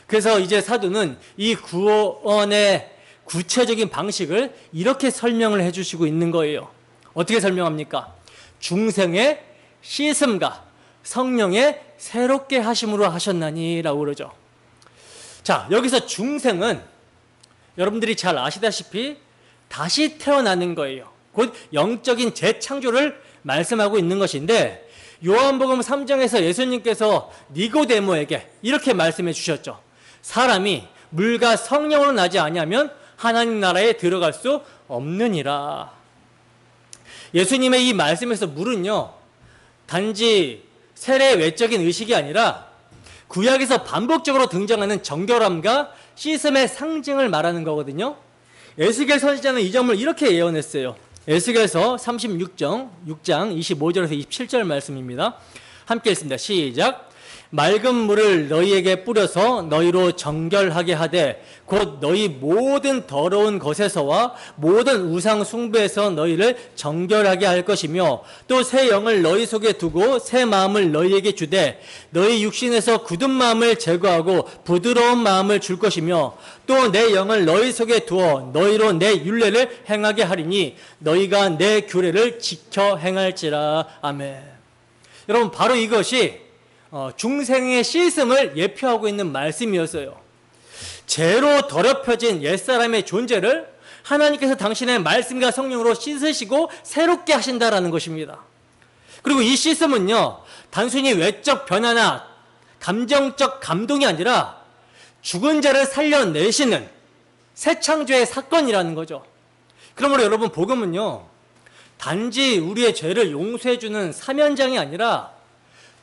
A: 그래서 이제 사도는 이 구원의 구체적인 방식을 이렇게 설명을 해주시고 있는 거예요. 어떻게 설명합니까? 중생의 씻음과 성령의 새롭게 하심으로 하셨나니라고 그러죠. 자, 여기서 중생은 여러분들이 잘 아시다시피 다시 태어나는 거예요. 곧 영적인 재창조를 말씀하고 있는 것인데, 요한복음 3장에서 예수님께서 니고데모에게 이렇게 말씀해 주셨죠. 사람이 물과 성령으로 나지 아니하면 하나님 나라에 들어갈 수 없느니라. 예수님의 이 말씀에서 물은요, 단지 세례 외적인 의식이 아니라 구약에서 반복적으로 등장하는 정결함과 씻음의 상징을 말하는 거거든요. 에스겔 선지자는 이 점을 이렇게 예언했어요. 에스겔서 36장 25절에서 27절 말씀입니다. 함께 읽습니다. 시작. 맑은 물을 너희에게 뿌려서 너희로 정결하게 하되 곧 너희 모든 더러운 것에서와 모든 우상 숭배에서 너희를 정결하게 할 것이며 또 새 영을 너희 속에 두고 새 마음을 너희에게 주되 너희 육신에서 굳은 마음을 제거하고 부드러운 마음을 줄 것이며 또 내 영을 너희 속에 두어 너희로 내 율례를 행하게 하리니 너희가 내 규례를 지켜 행할지라. 아멘. 여러분, 바로 이것이 중생의 씻음을 예표하고 있는 말씀이었어요. 죄로 더럽혀진 옛사람의 존재를 하나님께서 당신의 말씀과 성령으로 씻으시고 새롭게 하신다라는 것입니다. 그리고 이 씻음은요, 단순히 외적 변화나 감정적 감동이 아니라 죽은 자를 살려내시는 새 창조의 사건이라는 거죠. 그러므로 여러분, 복음은요, 단지 우리의 죄를 용서해주는 사면장이 아니라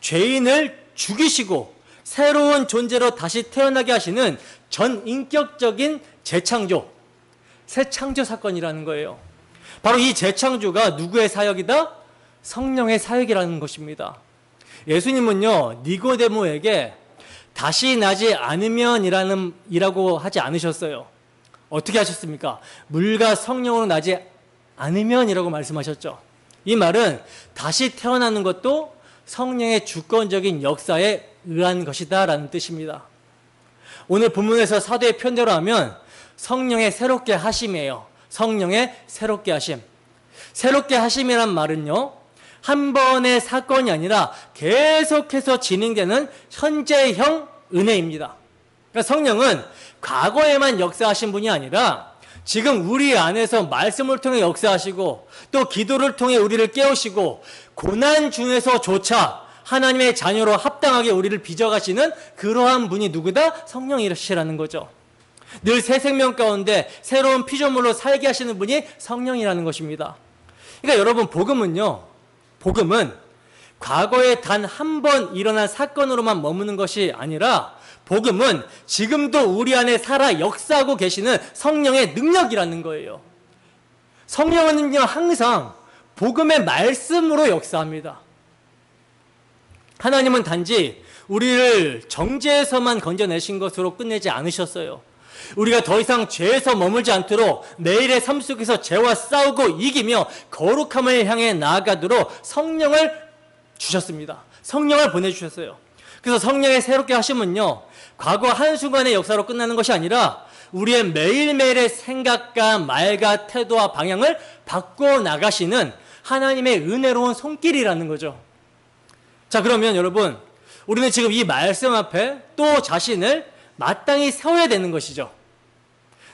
A: 죄인을 죽이시고 새로운 존재로 다시 태어나게 하시는 전인격적인 재창조, 새 창조 사건이라는 거예요. 바로 이 재창조가 누구의 사역이다? 성령의 사역이라는 것입니다. 예수님은요, 니고데모에게 다시 나지 않으면 이라고 하지 않으셨어요. 어떻게 하셨습니까? 물과 성령으로 나지 않으면이라고 말씀하셨죠. 이 말은 다시 태어나는 것도 성령의 주권적인 역사에 의한 것이다 라는 뜻입니다. 오늘 본문에서 사도의 편대로 하면 성령의 새롭게 하심이에요. 성령의 새롭게 하심. 새롭게 하심이란 말은요, 한 번의 사건이 아니라 계속해서 진행되는 현재형 은혜입니다. 그러니까 성령은 과거에만 역사하신 분이 아니라 지금 우리 안에서 말씀을 통해 역사하시고 또 기도를 통해 우리를 깨우시고 고난 중에서조차 하나님의 자녀로 합당하게 우리를 빚어가시는 그러한 분이 누구다? 성령이시라는 거죠. 늘 새 생명 가운데 새로운 피조물로 살게 하시는 분이 성령이라는 것입니다. 그러니까 여러분, 복음은 과거에 단 한 번 일어난 사건으로만 머무는 것이 아니라 복음은 지금도 우리 안에 살아 역사하고 계시는 성령의 능력이라는 거예요. 성령은요, 항상 복음의 말씀으로 역사합니다. 하나님은 단지 우리를 정죄에서만 건져내신 것으로 끝내지 않으셨어요. 우리가 더 이상 죄에서 머물지 않도록 매일의 삶 속에서 죄와 싸우고 이기며 거룩함을 향해 나아가도록 성령을 주셨습니다. 성령을 보내주셨어요. 그래서 성령의 새롭게 하심은요, 과거 한순간의 역사로 끝나는 것이 아니라 우리의 매일매일의 생각과 말과 태도와 방향을 바꿔 나가시는 하나님의 은혜로운 손길이라는 거죠. 자, 그러면 여러분, 우리는 지금 이 말씀 앞에 또 자신을 마땅히 세워야 되는 것이죠.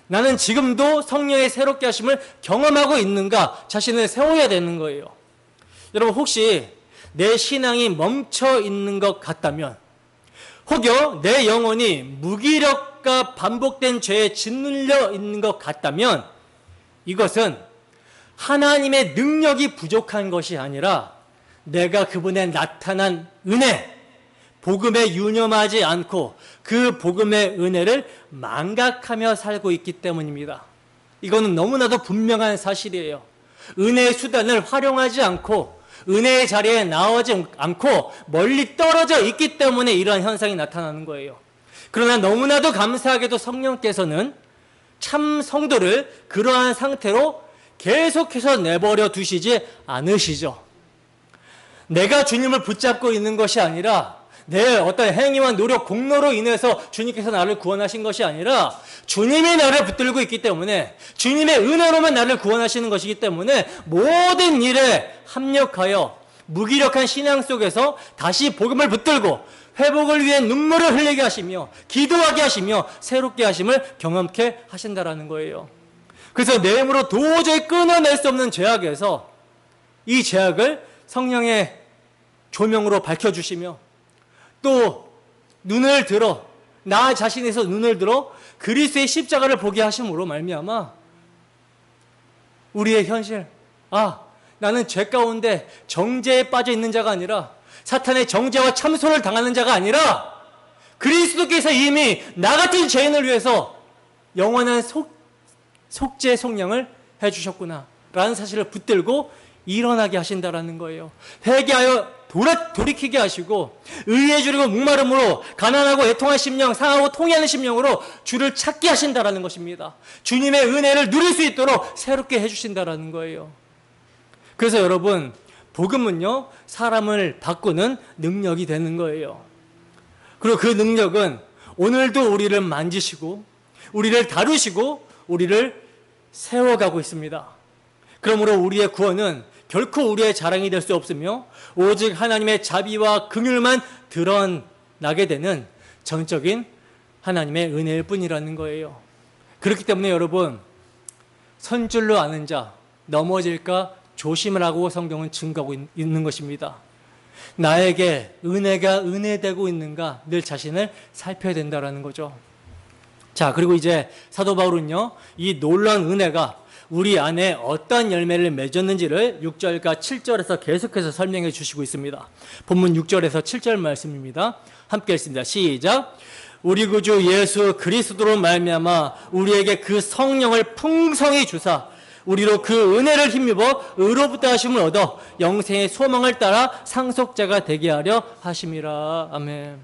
A: 나는 지금도 성령의 새롭게 하심을 경험하고 있는가 자신을 세워야 되는 거예요. 여러분, 혹시 내 신앙이 멈춰 있는 것 같다면, 혹여 내 영혼이 무기력과 반복된 죄에 짓눌려 있는 것 같다면 이것은 하나님의 능력이 부족한 것이 아니라 내가 그분의 나타난 은혜, 복음에 유념하지 않고 그 복음의 은혜를 망각하며 살고 있기 때문입니다. 이거는 너무나도 분명한 사실이에요. 은혜의 수단을 활용하지 않고 은혜의 자리에 나오지 않고 멀리 떨어져 있기 때문에 이러한 현상이 나타나는 거예요. 그러나 너무나도 감사하게도 성령께서는 참 성도를 그러한 상태로 계속해서 내버려 두시지 않으시죠. 내가 주님을 붙잡고 있는 것이 아니라 내 어떤 행위와 노력, 공로로 인해서 주님께서 나를 구원하신 것이 아니라 주님이 나를 붙들고 있기 때문에 주님의 은혜로만 나를 구원하시는 것이기 때문에 모든 일에 합력하여 무기력한 신앙 속에서 다시 복음을 붙들고 회복을 위해 눈물을 흘리게 하시며 기도하게 하시며 새롭게 하심을 경험케 하신다라는 거예요. 그래서 내 힘으로 도저히 끊어낼 수 없는 죄악에서 이 죄악을 성령의 조명으로 밝혀주시며 또 눈을 들어 나 자신에서 눈을 들어 그리스도의 십자가를 보게 하심으로 말미암아 우리의 현실, 나는 죄 가운데 정죄에 빠져 있는 자가 아니라 사탄의 정죄와 참소를 당하는 자가 아니라 그리스도께서 이미 나 같은 죄인을 위해서 영원한 속죄 속량을 해주셨구나 라는 사실을 붙들고 일어나게 하신다라는 거예요. 회개하여 돌이키게 하시고 의에 주리고 목마름으로 가난하고 애통한 심령, 상하고 통해하는 심령으로 주를 찾게 하신다라는 것입니다. 주님의 은혜를 누릴 수 있도록 새롭게 해주신다라는 거예요. 그래서 여러분, 복음은요, 사람을 바꾸는 능력이 되는 거예요. 그리고 그 능력은 오늘도 우리를 만지시고 우리를 다루시고 우리를 세워가고 있습니다. 그러므로 우리의 구원은 결코 우리의 자랑이 될 수 없으며 오직 하나님의 자비와 긍휼만 드러나게 되는 전적인 하나님의 은혜일 뿐이라는 거예요. 그렇기 때문에 여러분, 선줄로 아는 자 넘어질까 조심하라고 성경은 증거하고 있는 것입니다. 나에게 은혜가 은혜되고 있는가 늘 자신을 살펴야 된다는 거죠. 자, 그리고 이제 사도 바울은요, 이 놀라운 은혜가 우리 안에 어떤 열매를 맺었는지를 6절과 7절에서 계속해서 설명해 주시고 있습니다. 본문 6절에서 7절 말씀입니다. 함께 읽습니다. 시작. 우리 구주 예수 그리스도로 말미암아 우리에게 그 성령을 풍성히 주사 우리로 그 은혜를 힘입어 의로부터 하심을 얻어 영생의 소망을 따라 상속자가 되게 하려 하심이라. 아멘.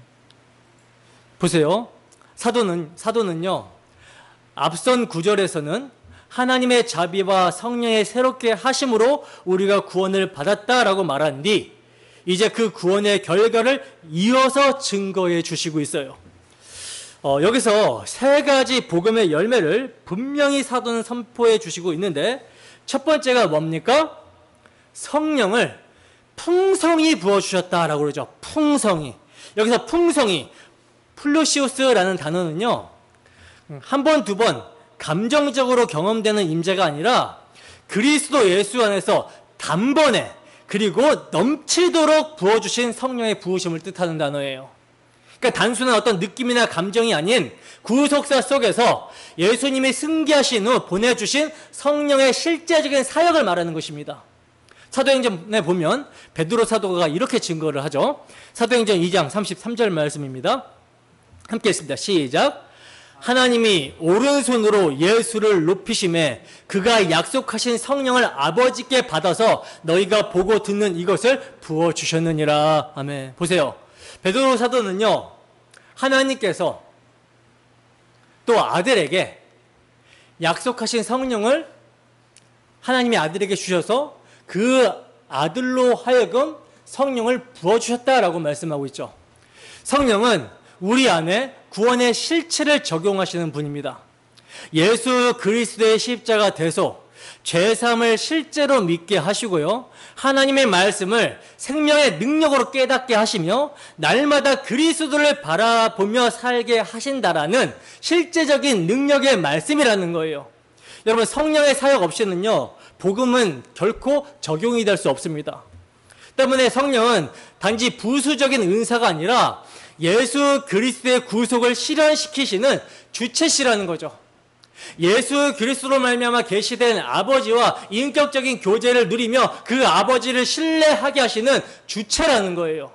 A: 보세요. 사도는요, 앞선 구절에서는 하나님의 자비와 성령의 새롭게 하심으로 우리가 구원을 받았다라고 말한 뒤 이제 그 구원의 결과를 이어서 증거해 주시고 있어요. 여기서 세 가지 복음의 열매를 분명히 사도는 선포해 주시고 있는데 첫 번째가 뭡니까? 성령을 풍성히 부어주셨다라고 그러죠. 풍성히. 여기서 풍성히, 플루시우스라는 단어는요, 한 번, 두 번 감정적으로 경험되는 임재가 아니라 그리스도 예수 안에서 단번에 그리고 넘치도록 부어주신 성령의 부으심을 뜻하는 단어예요. 그러니까 단순한 어떤 느낌이나 감정이 아닌 구속사 속에서 예수님이 승계하신 후 보내주신 성령의 실제적인 사역을 말하는 것입니다. 사도행전에 보면 베드로 사도가 이렇게 증거를 하죠. 사도행전 2장 33절 말씀입니다. 함께 읽습니다. 시작. 하나님이 오른손으로 예수를 높이심에 그가 약속하신 성령을 아버지께 받아서 너희가 보고 듣는 이것을 부어주셨느니라. 아멘. 보세요. 베드로 사도는요, 하나님께서 또 아들에게 약속하신 성령을 하나님의 아들에게 주셔서 그 아들로 하여금 성령을 부어주셨다라고 말씀하고 있죠. 성령은 우리 안에 구원의 실체를 적용하시는 분입니다. 예수 그리스도의 십자가 대속, 죄사함을 실제로 믿게 하시고요, 하나님의 말씀을 생명의 능력으로 깨닫게 하시며 날마다 그리스도를 바라보며 살게 하신다라는 실제적인 능력의 말씀이라는 거예요. 여러분, 성령의 사역 없이는요, 복음은 결코 적용이 될 수 없습니다. 때문에 성령은 단지 부수적인 은사가 아니라 예수 그리스도의 구속을 실현시키시는 주체시라는 거죠. 예수 그리스도로 말미암아 계시된 아버지와 인격적인 교제를 누리며 그 아버지를 신뢰하게 하시는 주체라는 거예요.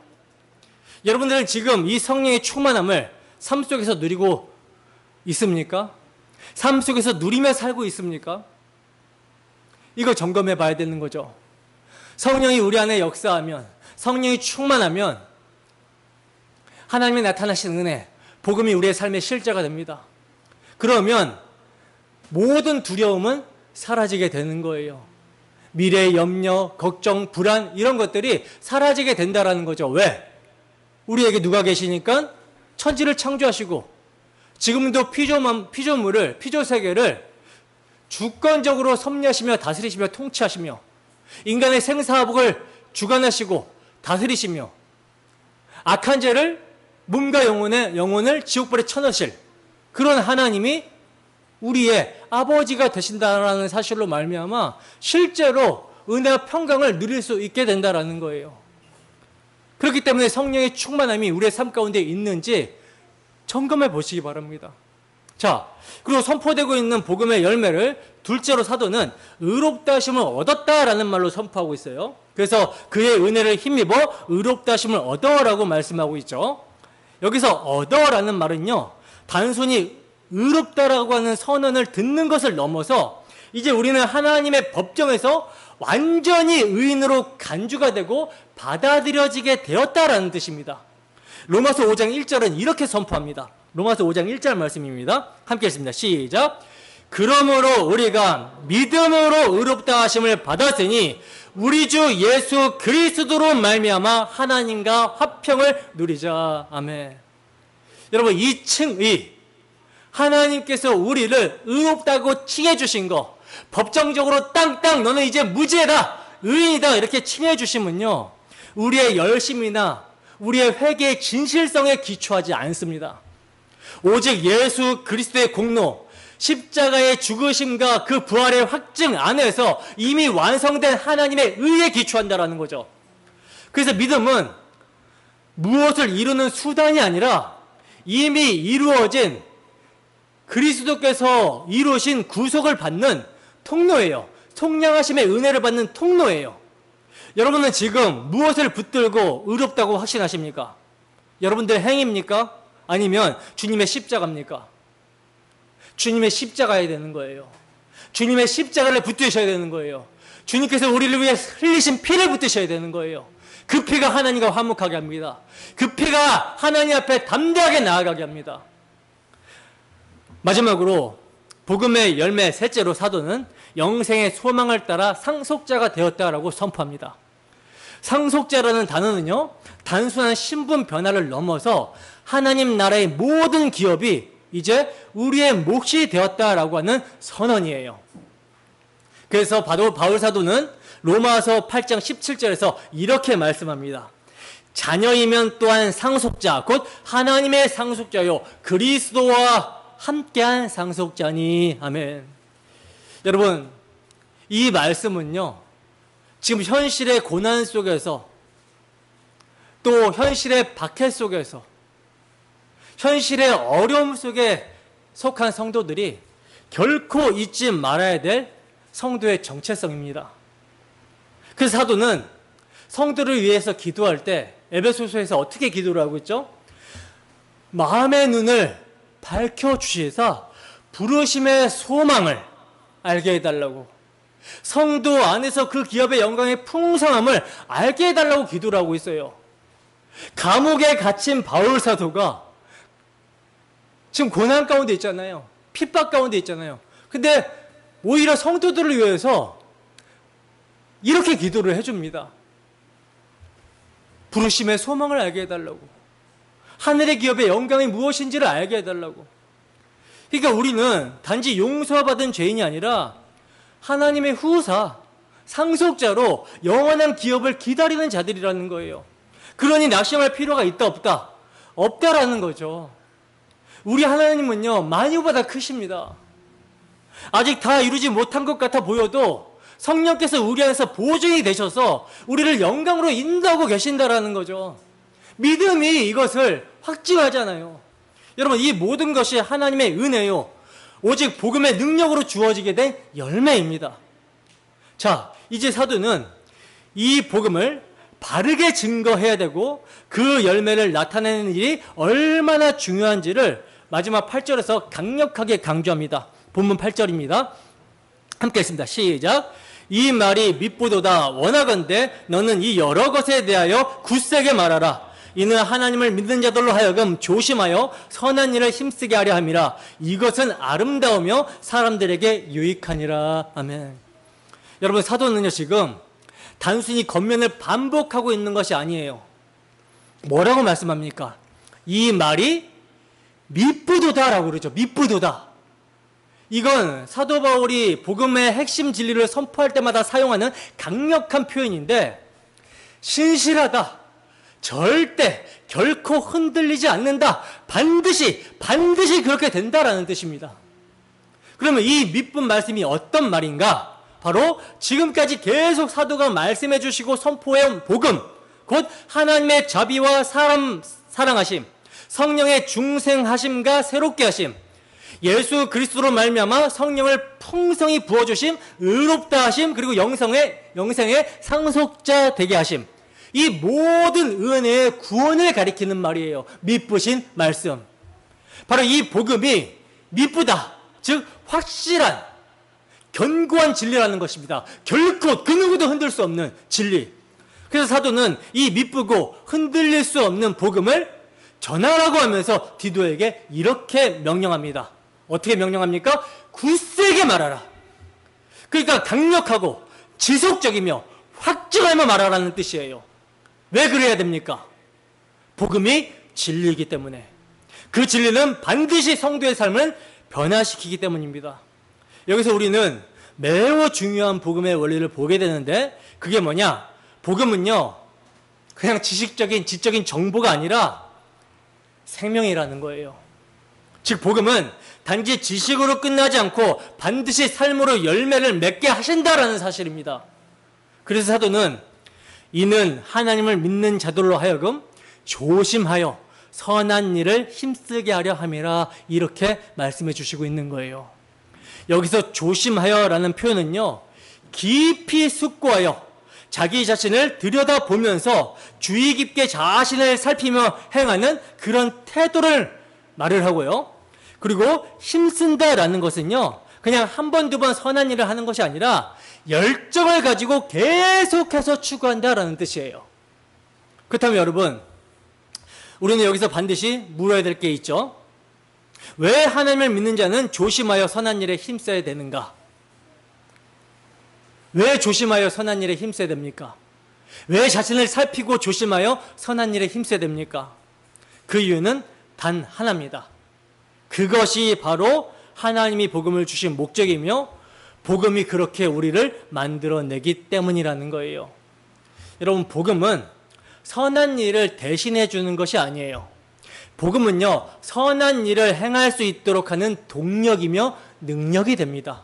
A: 여러분들은 지금 이 성령의 충만함을 삶 속에서 누리고 있습니까? 삶 속에서 누리며 살고 있습니까? 이거 점검해 봐야 되는 거죠. 성령이 우리 안에 역사하면, 성령이 충만하면 하나님이 나타나신 은혜, 복음이 우리의 삶의 실제가 됩니다. 그러면 모든 두려움은 사라지게 되는 거예요. 미래의 염려, 걱정, 불안 이런 것들이 사라지게 된다는 거죠. 왜? 우리에게 누가 계시니까 천지를 창조하시고 지금도 피조물을, 피조세계를 주권적으로 섭리하시며 다스리시며 통치하시며 인간의 생사화복을 주관하시고 다스리시며 악한 죄를 몸과 영혼을 지옥불에 쳐넣으실 그런 하나님이 우리의 아버지가 되신다라는 사실로 말미암아 실제로 은혜와 평강을 누릴 수 있게 된다라는 거예요. 그렇기 때문에 성령의 충만함이 우리의 삶 가운데 있는지 점검해 보시기 바랍니다. 자, 그리고 선포되고 있는 복음의 열매를 둘째로 사도는 의롭다 하심을 얻었다라는 말로 선포하고 있어요. 그래서 그의 은혜를 힘입어 의롭다 하심을 얻어라고 말씀하고 있죠. 여기서 얻어라는 말은요, 단순히 의롭다라고 하는 선언을 듣는 것을 넘어서 이제 우리는 하나님의 법정에서 완전히 의인으로 간주가 되고 받아들여지게 되었다라는 뜻입니다. 로마서 5장 1절은 이렇게 선포합니다. 로마서 5장 1절 말씀입니다. 함께 읽습니다. 시작. 그러므로 우리가 믿음으로 의롭다 하심을 받았으니 우리 주 예수 그리스도로 말미암아 하나님과 화평을 누리자. 아멘. 여러분, 이 칭의, 하나님께서 우리를 의롭다고 칭해 주신 거, 법정적으로 땅땅 너는 이제 무죄다, 의인이다 이렇게 칭해 주심은요, 우리의 열심이나 우리의 회개의 진실성에 기초하지 않습니다. 오직 예수 그리스도의 공로, 십자가의 죽으심과 그 부활의 확증 안에서 이미 완성된 하나님의 의에 기초한다라는 거죠. 그래서 믿음은 무엇을 이루는 수단이 아니라 이미 이루어진 그리스도께서 이루신 구속을 받는 통로예요. 속량하심의 은혜를 받는 통로예요. 여러분은 지금 무엇을 붙들고 의롭다고 확신하십니까? 여러분들의 행위입니까? 아니면 주님의 십자가입니까? 주님의 십자가야 되는 거예요. 주님의 십자가를 붙드셔야 되는 거예요. 주님께서 우리를 위해 흘리신 피를 붙드셔야 되는 거예요. 그 피가 하나님과 화목하게 합니다. 그 피가 하나님 앞에 담대하게 나아가게 합니다. 마지막으로 복음의 열매 셋째로 사도는 영생의 소망을 따라 상속자가 되었다라고 선포합니다. 상속자라는 단어는요, 단순한 신분 변화를 넘어서 하나님 나라의 모든 기업이 이제 우리의 몫이 되었다라고 하는 선언이에요. 그래서 바울 사도는 로마서 8장 17절에서 이렇게 말씀합니다. 자녀이면 또한 상속자, 곧 하나님의 상속자요 그리스도와 함께한 상속자니. 아멘. 여러분, 이 말씀은요, 지금 현실의 고난 속에서, 또 현실의 박해 속에서, 현실의 어려움 속에 속한 성도들이 결코 잊지 말아야 될 성도의 정체성입니다. 그 사도는 성도를 위해서 기도할 때 에베소서에서 어떻게 기도를 하고 있죠? 마음의 눈을 밝혀주시사 부르심의 소망을 알게 해달라고, 성도 안에서 그 기업의 영광의 풍성함을 알게 해달라고 기도를 하고 있어요. 감옥에 갇힌 바울 사도가 지금 고난 가운데 있잖아요. 핍박 가운데 있잖아요. 근데 오히려 성도들을 위해서 이렇게 기도를 해줍니다. 부르심의 소망을 알게 해달라고, 하늘의 기업의 영광이 무엇인지를 알게 해달라고. 그러니까 우리는 단지 용서받은 죄인이 아니라 하나님의 후사, 상속자로 영원한 기업을 기다리는 자들이라는 거예요. 그러니 낙심할 필요가 있다 없다? 없다라는 거죠. 우리 하나님은요, 만유보다 크십니다. 아직 다 이루지 못한 것 같아 보여도 성령께서 우리 안에서 보증이 되셔서 우리를 영광으로 인도하고 계신다라는 거죠. 믿음이 이것을 확증하잖아요. 여러분, 이 모든 것이 하나님의 은혜요, 오직 복음의 능력으로 주어지게 된 열매입니다. 자, 이제 사도는 이 복음을 바르게 증거해야 되고 그 열매를 나타내는 일이 얼마나 중요한지를 마지막 8절에서 강력하게 강조합니다. 본문 8절입니다. 함께 읽습니다. 시작. 이 말이 밉보도다. 원하건대 너는 이 여러 것에 대하여 굳세게 말하라. 이는 하나님을 믿는 자들로 하여금 조심하여 선한 일을 힘쓰게 하려 함이라. 이것은 아름다우며 사람들에게 유익하니라. 아멘. 여러분, 사도는요, 지금 단순히 겉면을 반복하고 있는 것이 아니에요. 뭐라고 말씀합니까? 이 말이 밉부도다라고 그러죠. 밉부도다. 이건 사도 바울이 복음의 핵심 진리를 선포할 때마다 사용하는 강력한 표현인데, 신실하다. 절대 결코 흔들리지 않는다. 반드시 그렇게 된다라는 뜻입니다. 그러면 이 밑분 말씀이 어떤 말인가? 바로 지금까지 계속 사도가 말씀해 주시고 선포해온 복음, 곧 하나님의 자비와 사람 사랑하심, 성령의 중생하심과 새롭게 하심, 예수 그리스도로 말미암아 성령을 풍성히 부어주심, 의롭다 하심, 그리고 영생의 상속자 되게 하심. 이 모든 은혜의 구원을 가리키는 말이에요. 밑부신 말씀. 바로 이 복음이 밑부다. 즉 확실한 견고한 진리라는 것입니다. 결코 그 누구도 흔들 수 없는 진리. 그래서 사도는 이 밑부고 흔들릴 수 없는 복음을 전하라고 하면서 디도에게 이렇게 명령합니다. 어떻게 명령합니까? 굳세게 말하라. 그러니까 강력하고 지속적이며 확증하며 말하라는 뜻이에요. 왜 그래야 됩니까? 복음이 진리이기 때문에. 그 진리는 반드시 성도의 삶을 변화시키기 때문입니다. 여기서 우리는 매우 중요한 복음의 원리를 보게 되는데, 그게 뭐냐? 복음은요, 그냥 지적인 정보가 아니라 생명이라는 거예요. 즉 복음은 단지 지식으로 끝나지 않고 반드시 삶으로 열매를 맺게 하신다라는 사실입니다. 그래서 사도는 이는 하나님을 믿는 자들로 하여금 조심하여 선한 일을 힘쓰게 하려 함이라, 이렇게 말씀해 주시고 있는 거예요. 여기서 조심하여라는 표현은요, 깊이 숙고하여 자기 자신을 들여다보면서 주의 깊게 자신을 살피며 행하는 그런 태도를 말을 하고요. 그리고 힘쓴다라는 것은요, 그냥 한 번, 두 번 선한 일을 하는 것이 아니라 열정을 가지고 계속해서 추구한다라는 뜻이에요. 그렇다면 여러분, 우리는 여기서 반드시 물어야 될 게 있죠. 왜 하나님을 믿는 자는 조심하여 선한 일에 힘써야 되는가? 왜 조심하여 선한 일에 힘써야 됩니까? 왜 자신을 살피고 조심하여 선한 일에 힘써야 됩니까? 그 이유는 단 하나입니다. 그것이 바로 하나님이 복음을 주신 목적이며 복음이 그렇게 우리를 만들어내기 때문이라는 거예요. 여러분, 복음은 선한 일을 대신해 주는 것이 아니에요. 복음은요, 선한 일을 행할 수 있도록 하는 동력이며 능력이 됩니다.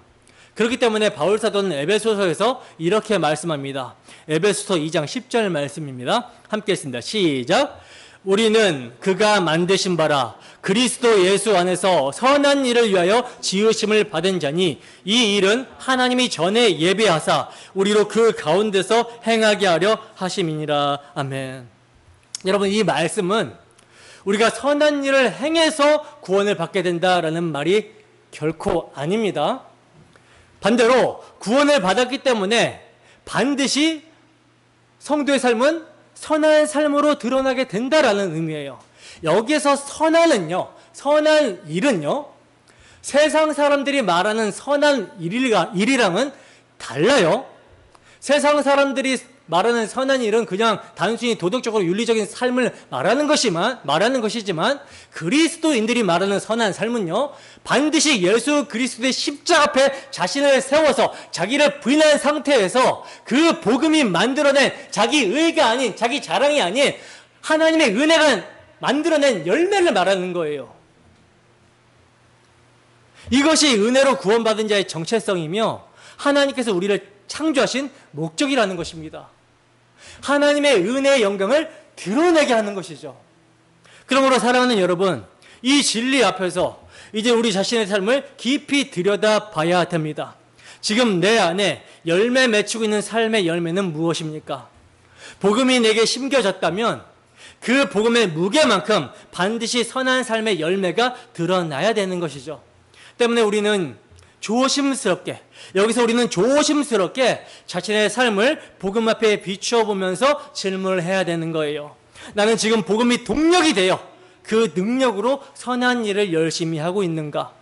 A: 그렇기 때문에 바울사도는 에베소서에서 이렇게 말씀합니다. 에베소서 2장 10절 말씀입니다. 함께 했습니다. 시작. 우리는 그가 만드신 바라 그리스도 예수 안에서 선한 일을 위하여 지으심을 받은 자니, 이 일은 하나님이 전에 예비하사 우리로 그 가운데서 행하게 하려 하심이니라. 아멘. 여러분, 이 말씀은 우리가 선한 일을 행해서 구원을 받게 된다라는 말이 결코 아닙니다. 반대로 구원을 받았기 때문에 반드시 성도의 삶은 선한 삶으로 드러나게 된다라는 의미예요. 여기에서 선한 일은요, 세상 사람들이 말하는 선한 일이랑은 달라요. 세상 사람들이 말하는 선한 일은 그냥 단순히 도덕적으로 윤리적인 삶을 말하는 것이지만 그리스도인들이 말하는 선한 삶은요, 반드시 예수 그리스도의 십자가 앞에 자신을 세워서 자기를 부인한 상태에서 그 복음이 만들어낸 자기 의가 아닌, 자기 자랑이 아닌 하나님의 은혜가 만들어낸 열매를 말하는 거예요. 이것이 은혜로 구원받은 자의 정체성이며 하나님께서 우리를 창조하신 목적이라는 것입니다. 하나님의 은혜의 영광을 드러내게 하는 것이죠. 그러므로 사랑하는 여러분, 이 진리 앞에서 이제 우리 자신의 삶을 깊이 들여다봐야 됩니다. 지금 내 안에 열매 맺히고 있는 삶의 열매는 무엇입니까? 복음이 내게 심겨졌다면 그 복음의 무게만큼 반드시 선한 삶의 열매가 드러나야 되는 것이죠. 때문에 우리는 조심스럽게 자신의 삶을 복음 앞에 비추어 보면서 질문을 해야 되는 거예요. 나는 지금 복음이 동력이 되어 그 능력으로 선한 일을 열심히 하고 있는가?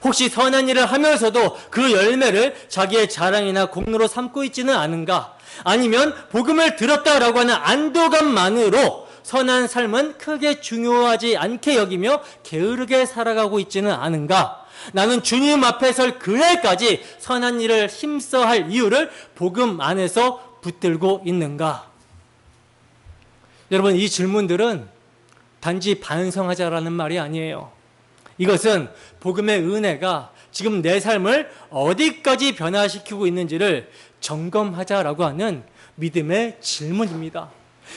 A: 혹시 선한 일을 하면서도 그 열매를 자기의 자랑이나 공로로 삼고 있지는 않은가? 아니면 복음을 들었다라고 하는 안도감만으로 선한 삶은 크게 중요하지 않게 여기며 게으르게 살아가고 있지는 않은가? 나는 주님 앞에 설 그날까지 선한 일을 힘써 할 이유를 복음 안에서 붙들고 있는가? 여러분, 이 질문들은 단지 반성하자라는 말이 아니에요. 이것은 복음의 은혜가 지금 내 삶을 어디까지 변화시키고 있는지를 점검하자라고 하는 믿음의 질문입니다.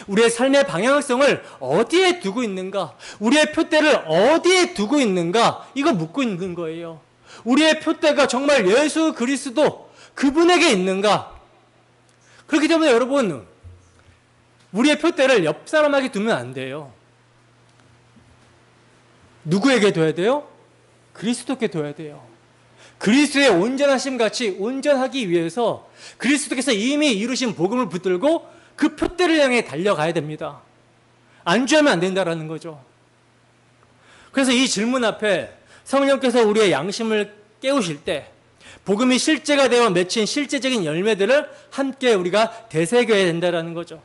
A: 우리의 삶의 방향성을 어디에 두고 있는가? 우리의 표대를 어디에 두고 있는가? 이거 묻고 있는 거예요. 우리의 표대가 정말 예수 그리스도 그분에게 있는가? 그렇기 때문에 여러분, 우리의 표대를 옆 사람에게 두면 안 돼요. 누구에게 둬야 돼요? 그리스도께 둬야 돼요. 그리스도의 온전하심 같이 온전하기 위해서 그리스도께서 이미 이루신 복음을 붙들고 그 표대를 향해 달려가야 됩니다. 안주하면 안 된다라는 거죠. 그래서 이 질문 앞에 성령께서 우리의 양심을 깨우실 때 복음이 실제가 되어 맺힌 실제적인 열매들을 함께 우리가 되새겨야 된다라는 거죠.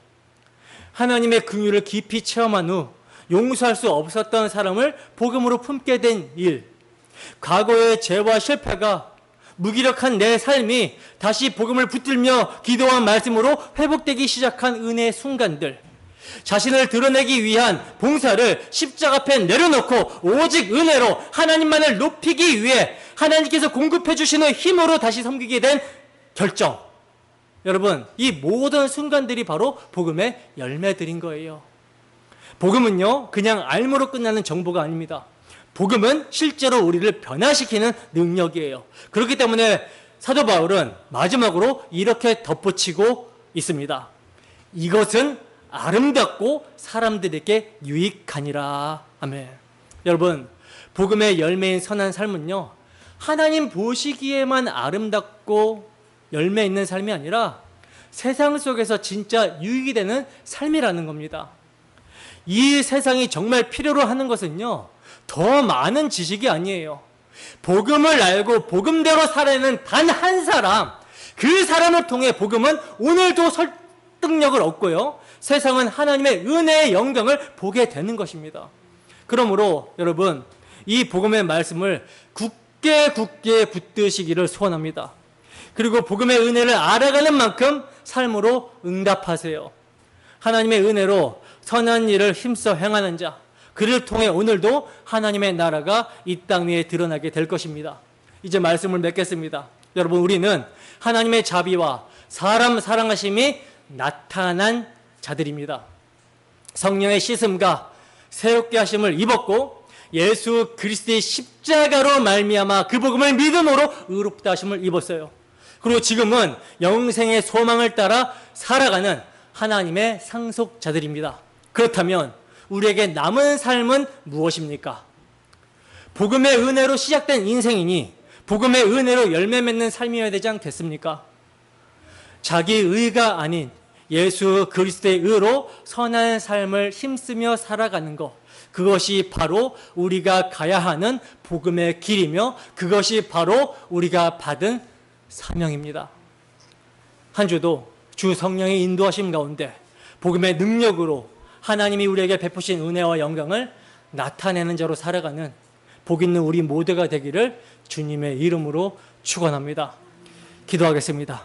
A: 하나님의 긍휼을 깊이 체험한 후 용서할 수 없었던 사람을 복음으로 품게 된 일, 과거의 죄와 실패가 무기력한 내 삶이 다시 복음을 붙들며 기도한 말씀으로 회복되기 시작한 은혜의 순간들, 자신을 드러내기 위한 봉사를 십자가 앞에 내려놓고 오직 은혜로 하나님만을 높이기 위해 하나님께서 공급해 주시는 힘으로 다시 섬기게 된 결정. 여러분, 이 모든 순간들이 바로 복음의 열매들인 거예요. 복음은요, 그냥 알므로 끝나는 정보가 아닙니다. 복음은 실제로 우리를 변화시키는 능력이에요. 그렇기 때문에 사도 바울은 마지막으로 이렇게 덧붙이고 있습니다. 이것은 아름답고 사람들에게 유익하니라. 아멘. 여러분, 복음의 열매인 선한 삶은요, 하나님 보시기에만 아름답고 열매 있는 삶이 아니라 세상 속에서 진짜 유익이 되는 삶이라는 겁니다. 이 세상이 정말 필요로 하는 것은요, 더 많은 지식이 아니에요. 복음을 알고 복음대로 살아내는 단 한 사람, 그 사람을 통해 복음은 오늘도 설득력을 얻고요, 세상은 하나님의 은혜의 영광을 보게 되는 것입니다. 그러므로 여러분, 이 복음의 말씀을 굳게 붙드시기를 소원합니다. 그리고 복음의 은혜를 알아가는 만큼 삶으로 응답하세요. 하나님의 은혜로 선한 일을 힘써 행하는 자, 그를 통해 오늘도 하나님의 나라가 이 땅 위에 드러나게 될 것입니다. 이제 말씀을 맺겠습니다. 여러분, 우리는 하나님의 자비와 사람 사랑하심이 나타난 자들입니다. 성령의 씻음과 새롭게 하심을 입었고 예수 그리스도의 십자가로 말미암아 그 복음을 믿음으로 의롭다 하심을 입었어요. 그리고 지금은 영생의 소망을 따라 살아가는 하나님의 상속자들입니다. 그렇다면 우리에게 남은 삶은 무엇입니까? 복음의 은혜로 시작된 인생이니 복음의 은혜로 열매 맺는 삶이어야 되지 않겠습니까? 자기 의가 아닌 예수 그리스도의 의로 선한 삶을 힘쓰며 살아가는 것, 그것이 바로 우리가 가야 하는 복음의 길이며 그것이 바로 우리가 받은 사명입니다. 한 주도 주 성령의 인도하심 가운데 복음의 능력으로 하나님이 우리에게 베푸신 은혜와 영광을 나타내는 자로 살아가는 복 있는 우리 모두가 되기를 주님의 이름으로 축원합니다. 기도하겠습니다.